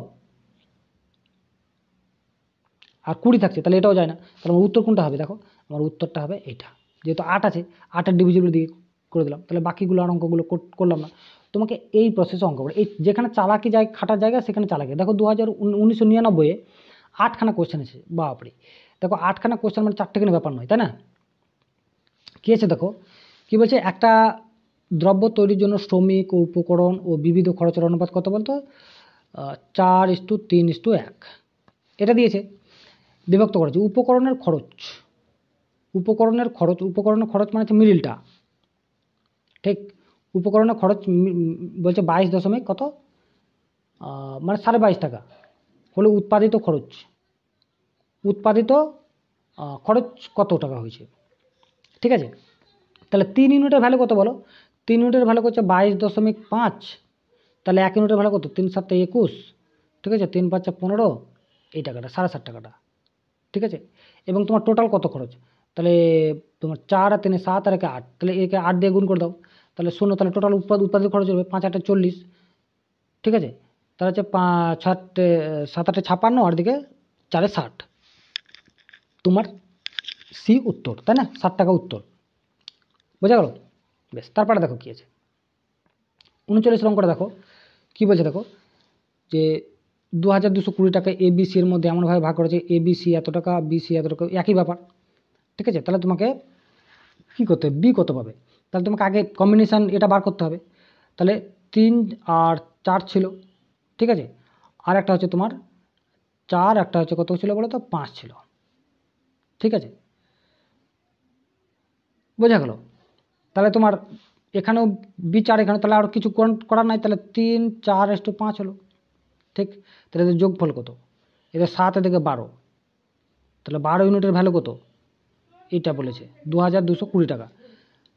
আর 20 থাকছে, তাহলে এটাও যায় না, তাহলে আমার উত্তর কোনটা হবে দেখো, আমার উত্তরটা হবে এটা, যেহেতু 8 আছে 8-এর ডিভিজিবল দিয়ে করে দিলাম, তাহলে বাকিগুলো আর অঙ্কগুলো করলাম না। তোমাকে এই প্রসেসে অঙ্ক করে, এই যেখানে চালাকি যায় খাটার জায়গা সেখানে চালাকি, দেখো 1999-এ 8খানা কোয়েশ্চেন আছে, বাপরে, দেখো 8খানা কোয়েশ্চেন মানে 4টেখানি ব্যাপার নয়, তাই না। কী আছে দেখো কি বলছে, একটা দ্রব্য তৈরির জন্য শ্রমিক ও উপকরণ ও বিবিধ খরচের অনুপাত কত বলতো, 4:3:1 এটা দিয়েছে, বিভক্ত করেছে উপকরণের খরচ, উপকরণের খরচ মানে হচ্ছে মিডিলটা, ঠিক, উপকরণের খরচ বলছে 22 দশমিক কত, মানে 22.5 টাকা হলো উৎপাদিত খরচ, উৎপাদিত খরচ কত টাকা হয়েছে, ঠিক আছে। তাহলে 3 ইউনিটের ভ্যালু কত বলো, 3 ইউনিটের ভ্যালু হচ্ছে 22.5, তাহলে 1 ইউনিটের ভ্যালু কত, 3 7 21, ঠিক আছে, 3 5 15, এই টাকাটা 7.5 টাকাটা, ঠিক আছে। এবং তোমার টোটাল কত খরচ, তাহলে তোমার 4 আর 3 7 আর 1 8, তাহলে একে 8 দিয়ে গুণ করে দাও, তাহলে 0, তাহলে টোটাল উৎপাদিত খরচ হবে 5 8 40, ঠিক আছে। তাহলে হচ্ছে 5 7 8 56 আর দিকে 4 60, তোমার সি উত্তর, তাই না, 60 টাকা উত্তর, বোঝা গেল। বেশ, তারপরে দেখো কী আছে 39 অঙ্কটা দেখো কী বলছে দেখো, যে 2220 টাকা ABC এর মধ্যে এমনভাবে ভাগ করেছে, ABC এত টাকা, BC এত টাকা, একই ব্যাপার, ঠিক আছে। তাহলে তোমাকে কী করতে হবে, বি কত পাবে, তাহলে তোমাকে আগে কম্বিনেশান এটা বার করতে হবে, তাহলে 3 আর 4 ছিল, ঠিক আছে, আর একটা হচ্ছে তোমার 4, একটা হচ্ছে কত ছিল বলো তো 5 ছিল, ঠিক আছে, বোঝা গেল। তাহলে তোমার এখানেও B4, এখানে তাহলে আর কিছু করার নাই, তাহলে 3 4:5 হলো, ঠিক, তাহলে এদের যোগফল কত, এদের 7 এদিকে 12, তাহলে 12 ইউনিটের ভ্যালু কত, এইটা বলেছে 2220 টাকা।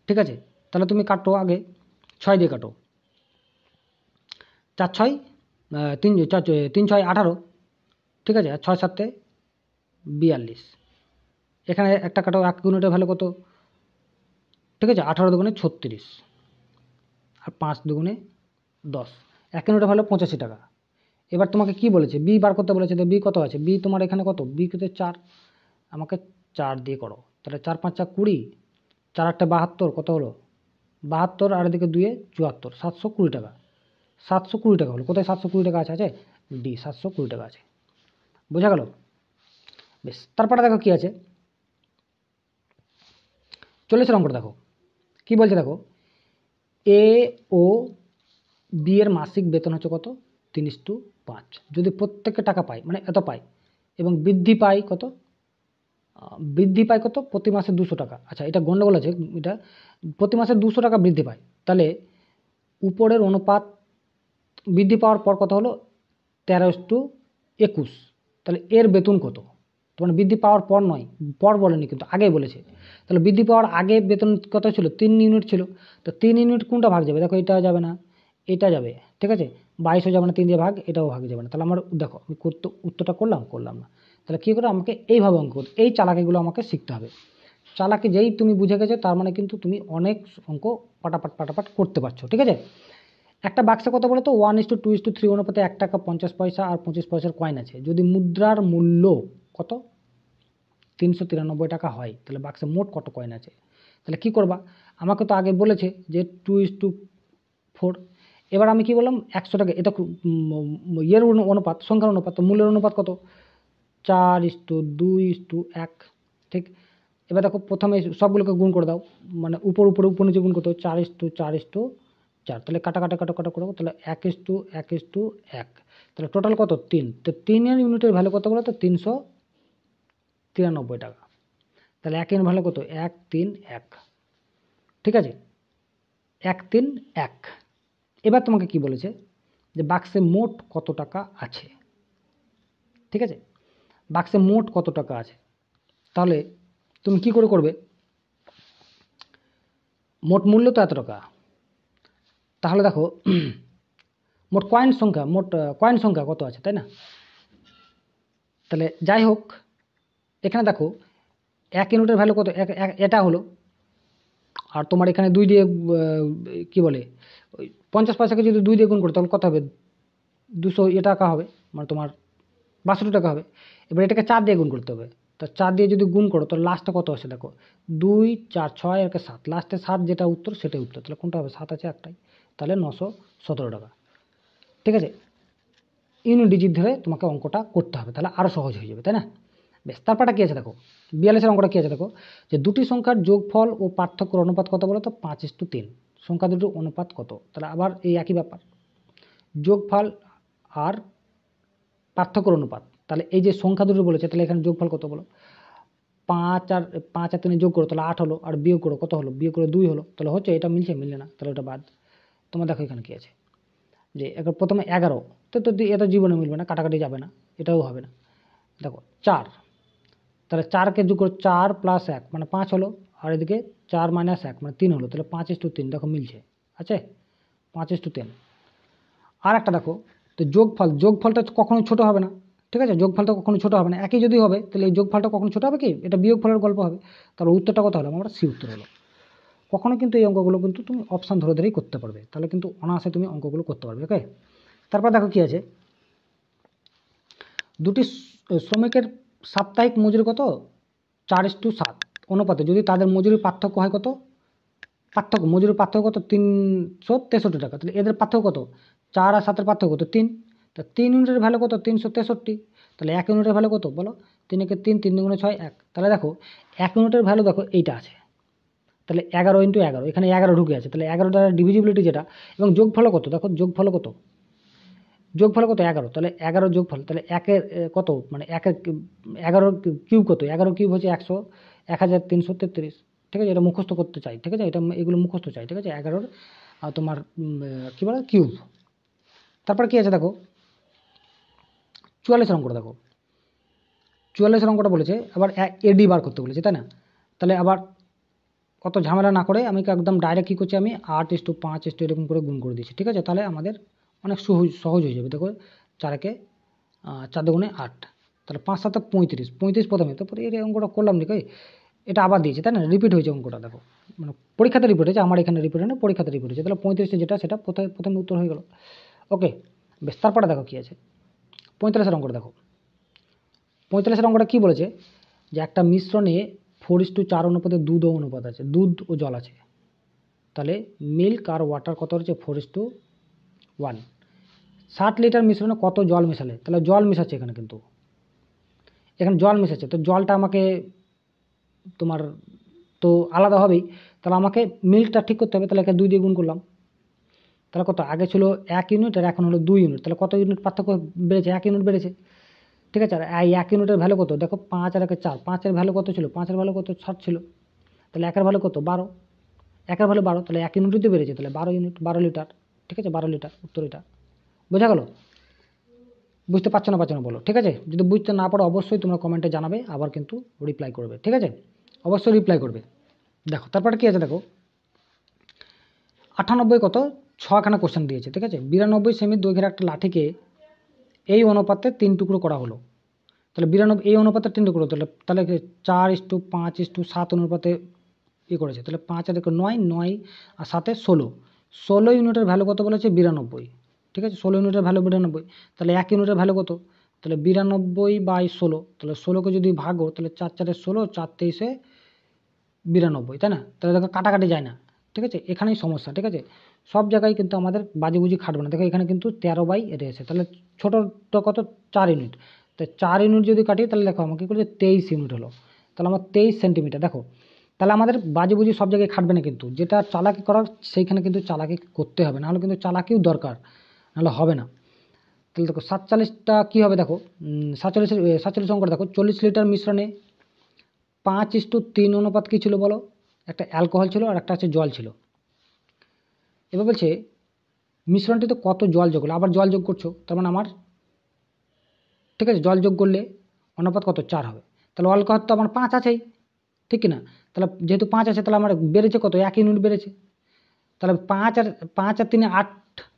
ঠিক আছে, তাহলে তুমি কাটো আগে 6 দিয়ে কাটো, 4 6 3 3 6 18, ঠিক আছে, আর 6 7 42। এখানে একটা কাটো, 1 ইউনিটের ভ্যালু কত, ঠিক আছে, 18 দুগুণে 36 আর 5 দুগুণে 10, 1 ইউনিটের ভ্যালু 85 টাকা। এবার তোমাকে কি বলেছে, বি বার করতে বলেছে, তো বি কত আছে, বি তোমার এখানে কত, বি কত 4, আমাকে 4 দিয়ে করো, তাহলে 4 5 40, 4 8 72, কত হলো 72, আর এদিকে 2 74, 720 টাকা। 720 টাকা হলো, কোথায় 720 টাকা আছে, ডি 720 টাকা আছে। বোঝা গেল? বেশ, তারপরে দেখো কি আছে, 40 অঙ্কটা দেখো কি বলছে, দেখো এ ও বি এর মাসিক বেতন হচ্ছে কত, 3:5। যদি প্রত্যেকে টাকা পায়, মানে এত পায়, এবং বৃদ্ধি পায় কত, প্রতি মাসে 200 টাকা। আচ্ছা, এটা গন্ডগোল আছে, এটা প্রতি মাসে 200 টাকা বৃদ্ধি পায়, তাহলে উপরের অনুপাত বৃদ্ধি পাওয়ার পর কত হলো, 13:21। তাহলে এর বেতন কত, তোমার বৃদ্ধি পাওয়ার পর নয়, পর বলেনি কিন্তু আগেই বলেছে। তাহলে বৃদ্ধি পাওয়ার আগে বেতন কত ছিল, 3 ইউনিট ছিল, তো 3 ইউনিট কোনটা ভাগ যাবে, দেখো এটা যাবে না, এটা যাবে, ঠিক আছে, 22 যাবে না, 3 দিয়ে ভাগ, এটাও ভাগ যাবে না। তাহলে আমার দেখো আমি উত্তরটা করলাম না। তাহলে কী করে, আমাকে এইভাবে অঙ্ক করতে, এই চালাকিগুলো আমাকে শিখতে হবে। চালাকি যেই তুমি বুঝে গেছো, তার মানে কিন্তু তুমি অনেক অঙ্ক পাটাপাট করতে পারছো। ঠিক আছে, একটা বাক্সে কত বলো তো, 1:2:3 অনুপাতে 1 টাকা 50 পয়সা আর 25 পয়সার কয়েন আছে। যদি মুদ্রার মূল্য কত, 393 টাকা হয়, তাহলে বাক্সে মোট কত কয়েন আছে। তাহলে কি করবা, আমাকে তো আগে বলেছে যে 2:4। এবার আমি কি বললাম, 100 টাকা, এটা ইয়ের অনুপাত, সংখ্যার অনুপাত, তো মূল্যের অনুপাত কত, 4:2:1। ঠিক, এবার দেখো প্রথমে সবগুলোকে গুণ করে দাও, মানে উপর নিচে গুণ করতে হবে, 4:4:4। তাহলে কাটা করবো, তাহলে 1:1:1, তাহলে টোটাল কত, 3। তো 3 এর ইউনিটের ভ্যালু কত বলো তো, 393 টাকা। তাহলে 1 এর ভ্যালু কত, 131। ঠিক আছে, 131। এবার তোমাকে কি বলেছে, যে বাক্সে মোট কত টাকা আছে। ঠিক আছে, বাক্সে মোট কত টাকা আছে, তাহলে তুমি কি করে করবে, মোট মূল্য তো এত টাকা, তাহলে দেখো মোট কয়েন সংখ্যা কত আছে, তাই না। তাহলে যাই হোক, এখানে দেখো 1 ইউনিটের ভ্যালু কত, এটা হলো, আর তোমার এখানে 2 দিয়ে কি বলে, ওই 50 পয়সাকে যদি 2 দিয়ে গুণ করো, তাহলে কত হবে, 200 টাকা হবে, মানে তোমার 62 টাকা হবে। এবার এটাকে 4 দিয়ে গুণ করতে হবে, তো 4 দিয়ে যদি গুণ করো, তো লাস্টে কত আসে দেখো, 2 4 6 আর 7, লাস্টে 7 যেটা উত্তর সেটাই উত্তর। তাহলে কোনটা হবে, 7 আছে একটাই, তাহলে 917 টাকা। ঠিক আছে, ইউনিট ডিজিট ধরে তোমাকে অঙ্কটা করতে হবে, তাহলে আরও সহজ হয়ে যাবে, তাই না। বেশ, তারপরটা কী আছে দেখো, 42 অঙ্কটা কী আছে দেখো, যে দুটি সংখ্যার যোগফল ও পার্থক্যের অনুপাত কত বলো তো, 5:3। সংখ্যা দুটোর অনুপাত কত, তাহলে আবার এই একই ব্যাপার, যোগফল আর পার্থক্যের অনুপাত। তাহলে এই যে সংখ্যা দুটো বলেছে, তাহলে এখানে যোগফল কত বলো, 5 আর 3 যোগ করো, তাহলে 8 হলো, আর বিয়োগ করো, কত হলো, বিয়োগ করে 2 হলো, তাহলে হচ্ছে, এটা মিললে না, তাহলে ওটা বাদ। তোমার দেখো এখানে কী আছে, যে এখন প্রথমে 11, তো এটা জীবনে মিলবে না, কাটাকাটি যাবে না, এটাও হবে না। দেখো 4, তাহলে 4কে যোগ করো, 4 + 1 মানে 5 হলো, আর এদিকে 4 - 1 মানে 3 হলো, তাহলে 5:3, দেখো মিলছে, আছে 5:3। আর একটা দেখো, তো যোগফলটা কখনো ছোট হবে না। ঠিক আছে, যোগফলটা কখনো ছোট হবে না, একই যদি হবে, তাহলে এই যোগফলটা কখনো ছোট হবে কি, এটা বিয়োগফলের গল্প হবে। তাহলে উত্তরটা কত হলো, আমরা সি উত্তর হলো। কখনো কিন্তু এই অঙ্কগুলো কিন্তু তুমি অপশান ধরেই করতে পারবে, তাহলে কিন্তু অনায়াসে তুমি অঙ্কগুলো করতে পারবে। ওকে, তারপর দেখো কি আছে, দুটি শ্রমিকের সাপ্তাহিক মজুরি কত, 4:7 অনুপাতে যদি তাদের মজুরির পার্থক্য হয় কত, মজুরির পার্থক্য কত, 363 টাকা। তাহলে এদের পার্থক্য কত, 4 আর 7-এর পার্থক্য কত, 3। তা 3 ইউনিটের ভ্যালু কত, 363। তাহলে 1 ইউনিটের ভ্যালু কত বলো, 3 × 3 3 × 6 1। তাহলে দেখো 1 ইউনিটের ভ্যালু দেখো এইটা আছে, তাহলে 11 × 11, এখানে 11 ঢুকে আছে, তাহলে 11 দ্বারা ডিভিজিবিলিটি যেটা, এবং যোগফল কত, দেখো যোগফল কত, 11। তাহলে 11 যোগফল, তাহলে 1-এর কত, মানে 1-এর 11 কিউব কত, 11 কিউব হচ্ছে 1333। ঠিক আছে, এটা মুখস্থ করতে চাই, ঠিক আছে, এগুলো মুখস্থ চাই, ঠিক আছে, 11-র তোমার কী বলে কিউব। তারপর কি আছে দেখো, 44 অঙ্কটা দেখো, 44 অঙ্কটা বলেছে আবার এডি বার করতে বলেছে, তাই না? তাহলে আবার কত ঝামেলা না করে আমি একদম ডাইরেক্ট কী করছি, আমি 8:5 এরকম করে গুণ করে দিচ্ছি, ঠিক আছে? তাহলে আমাদের অনেক সহজ হয়ে যাবে। দেখো 4 4 দুগুণে 8, তাহলে 5 7 35, 35 প্রথমে, তারপরে এই অঙ্কটা করলাম নাকি, এটা আবার দিয়েছে, তাই না? রিপিট হয়েছে অঙ্কটা, দেখো মানে পরীক্ষাতে রিপিট হয়েছে, আমার এখানে রিপিট হয় না, পরীক্ষাতে রিপিট হয়েছে। তাহলে 35 যেটা সেটা প্রথমে উত্তর হয়ে গেল। ওকে, বেশ। তারপরে দেখো কী আছে, 45 অঙ্কটা দেখো। 45 অঙ্কটা কী বলেছে, যে একটা মিশ্রণে 4:4 অনুপাতে দুধ ও অনুপাত আছে, দুধ ও জল আছে। তাহলে মিল্ক আর ওয়াটার কত হচ্ছে 4:1। 60 লিটার মিশ্রণে কত জল মেশালে, তাহলে জল মেশাচ্ছে এখানে, কিন্তু এখানে জল মেশাচ্ছে, তো জলটা আমাকে তোমার তো আলাদা হবেই, তাহলে আমাকে মিল্কটা ঠিক করতে হবে। তাহলে একে 2 দিয়ে গুণ করলাম, তাহলে কত, আগে ছিল 1 ইউনিট আর এখন হলো 2 ইউনিট, তাহলে কত ইউনিট পার্থক্য বেড়েছে, 1 ইউনিট বেড়েছে, ঠিক আছে? আর এই 1 ইউনিটের ভ্যালু কত, দেখো 5 আর 1 4, 5-এর ভ্যালু কত ছিল, 5-এর ভ্যালু কত 60 ছিল, তাহলে 1-এর ভ্যালু কত 12, 1-এর ভ্যালু 12, তাহলে 1 ইউনিটই তো বেড়েছে, তাহলে 12 ইউনিট, 12 লিটার, ঠিক আছে? 12 লিটার উত্তর এটা। বোঝা গেল? বুঝতে পারছো না বলো, ঠিক আছে? যদি বুঝতে না পারো অবশ্যই তোমরা কমেন্টে জানাবে, আবার কিন্তু রিপ্লাই করবে, ঠিক আছে? অবশ্যই রিপ্লাই করবে। দেখো তারপরে কি আছে, দেখো 98 কত, 6খানা কোশ্চেন দিয়েছে, ঠিক আছে? 92 সেমি দৈর্ঘ্যের একটা লাঠিকে এই অনুপাতে 3 টুকরো করা হলো, তাহলে 92 এই অনুপাতে 3 টুকরো, তাহলে 4:5:7 অনুপাতে করেছে, তাহলে 5 আর 9, 9 আর 7 16 ইউনিটের ভ্যালু কত বলেছে 92, ঠিক আছে? 16 ইউনিটের ভ্যালু 92, তাহলে 1 ইউনিটের ভ্যালু কত, তাহলে 92/16, তাহলে 16কে যদি ভাগো তাহলে 4 4 16, 4 3 92, তাই না? তাহলে দেখো কাটাকাটি যায় না, ঠিক আছে? এখানেই সমস্যা, ঠিক আছে? সব জায়গায় কিন্তু আমাদের বাজিবুজি খাটবে না। দেখো এখানে কিন্তু 13 রয়েছে, তাহলে ছোটোটা কত 4 ইউনিট, তো 4 ইউনিট যদি কাটি তাহলে দেখো আমাকে কী করছে 23 ইউনিট হলো, তাহলে আমার 23 সেন্টিমিটার। দেখো তাহলে আমাদের বাজিবুজি সব জায়গায় খাটবে না, কিন্তু যেটা চালাকি করার সেইখানে কিন্তু চালাকি করতে হবে, নাহলে কিন্তু চালাকিও দরকার, নাহলে হবে না। তাহলে দেখো 47টা কী হবে, দেখো 47 অঙ্কটা দেখো, 40 লিটার মিশ্রণে 5:3 অনুপাত কী ছিল বলো, একটা অ্যালকোহল ছিল আর একটা হচ্ছে জল ছিল। এবার বলছে মিশ্রণটিতে কত জল যোগ হলো, আবার জল যোগ করছো, তার মানে আমার, ঠিক আছে, জল যোগ করলে অনুপাত কত 4 হবে, তাহলে অ্যালকোহল তো আমার 5 আছেই, ঠিক না? তাহলে যেহেতু 5 আছে তাহলে আমার বেড়েছে কত, 1 ইউনিট বেড়েছে, তাহলে 5 আর 3 8,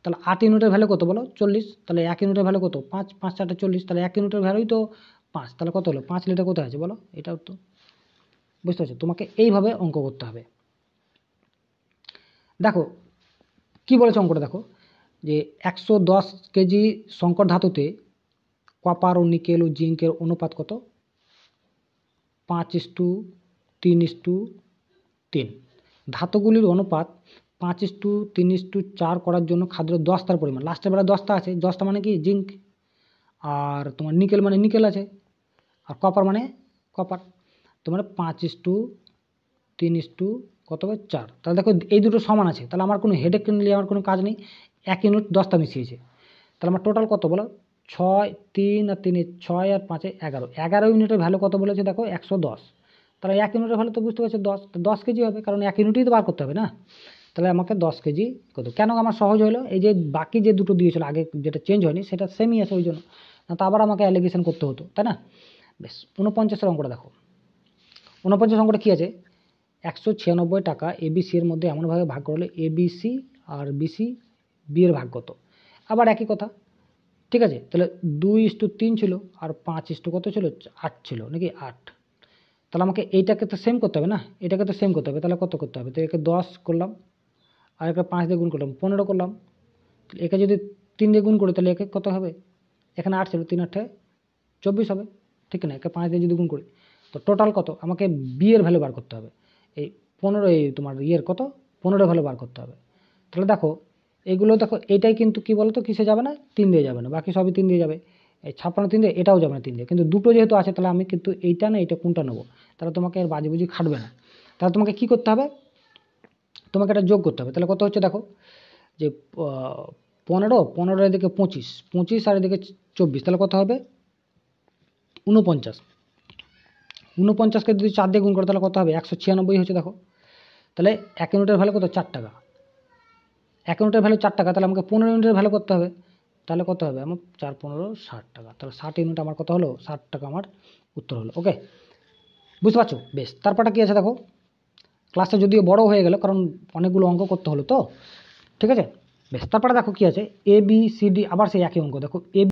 তাহলে 8 ইউনিটের ভ্যালু কত বলো 40, তাহলে 1 ইউনিটের ভ্যালু কত 5, 5 4 40, তাহলে 1 ইউনিটের ভ্যালুই তো 5, তাহলে কত হলো 5 লিটার কোথায় আছে বলো, এটাও তো বুঝতে পারছো? তোমাকে এইভাবে অঙ্ক করতে হবে। দেখো কি বলেছে অঙ্কটা, দেখো যে 110 কেজি সংকর ধাতুতে কপার ও নিকেল ও জিঙ্কের অনুপাত কত 5:3:3, ধাতুগুলির অনুপাত 5:3:4 করার জন্য খাদ্য 10টার পরিমাণ, লাস্টের বেলা 10টা আছে, 10টা মানে কি জিঙ্ক, আর তোমার নিকেল মানে নিকেল আছে, আর কপার মানে কপার, তোমার 5:3 কত 4, তাহলে দেখো এই দুটো সমান আছে, তাহলে আমার কোনো হেডেক নিয়ে আমার কোনো কাজ নেই, 1 ইউনিট 10টা মিশিয়েছে, তাহলে আমার টোটাল কত বলো 6, 3 আর 3 6 আর 5 11, 11 ইউনিটের ভ্যালু কত বলেছে দেখো 110, তাহলে 1 ইউনিটের ভ্যালু তো বুঝতে পারছো 10, তো 10 কেজি হবে, কারণ 1 ইউনিটই তো বার করতে হবে না, তাহলে আমাকে 10 কেজি কত, কেন আমার সহজ হলো, এই যে বাকি যে দুটো দিয়েছিল আগে যেটা চেঞ্জ হয়নি সেটা সেমই আছে ওই জন্য, না তো আবার আমাকে অ্যালিগেশন করতে হতো, তাই না? বেশ, 49 অঙ্কটা দেখো, 49 অঙ্কটা কী আছে, 196 টাকা এবিসি এর মধ্যে এমনভাবে ভাগ করলে এবিসি আর বিসি বি এর ভাগ কত, আবার একই কথা, ঠিক আছে? তাহলে 2:3 ছিল আর 5 কত ছিল 8 ছিল নাকি 8, তাহলে আমাকে এইটাকে তো সেম করতে হবে না, এটাকে তো সেম করতে হবে, তাহলে কত করতে হবে, তো একে 10 করলাম আর একে 5 দিয়ে গুণ করলাম 15 করলাম, একে যদি 3 দিয়ে গুণ করি তাহলে একে কত হবে, এখানে 8 ছিল 3 8 24 হবে, ঠিক না? একে 5 দিয়ে যদি গুণ করি তো টোটাল কত, আমাকে বি এর ভ্যালু বার করতে হবে, এই 15 এই তোমার ইয়ের কত 15 ভ্যালু বার করতে হবে, তাহলে দেখো এইগুলো দেখো এটাই কিন্তু কি বলতো কিসে যাবে না 3 দিয়ে যাবে না, বাকি সবই 3 দিয়ে যাবে, এই 56 3 দিয়ে এটাও যাবে না 3 দিয়ে, কিন্তু দুটো যেহেতু আছে তাহলে আমি কিন্তু এইটা না এটা কোনটা নেবো, তাহলে তোমাকে এর বাজিবুজি খাটবে না, তাহলে তোমাকে কি করতে হবে, তোমাকে এটা যোগ করতে হবে, তাহলে কত হচ্ছে দেখো যে 15 এদিকে 25 আর এদিকে 24, তাহলে কত হবে 49, 49কে যদি 4 দিয়ে গুণ করো তাহলে কত হবে 196 হচ্ছে, দেখো তাহলে 1 ইউনিটের ভ্যালু কত 4 টাকা, 1 ইউনিটের ভ্যালু 4 টাকা, তাহলে আমাকে 15 ইউনিটের ভ্যালু করতে হবে, তাহলে কত হবে আমার 4 15 60 টাকা, তাহলে 60 ইউনিট আমার কত হলো, 60 টাকা আমার উত্তর হলো। ওকে, বুঝতে পারছো? বেশ, তারপরটা কি আছে দেখো, ক্লাসটা যদিও বড় হয়ে গেল কারণ অনেকগুলো অঙ্ক করতে হলো তো, ঠিক আছে। বেশ, তারপরে দেখো কি আছে, এ বি সি ডি, আবার সেই একই অঙ্ক দেখো, এ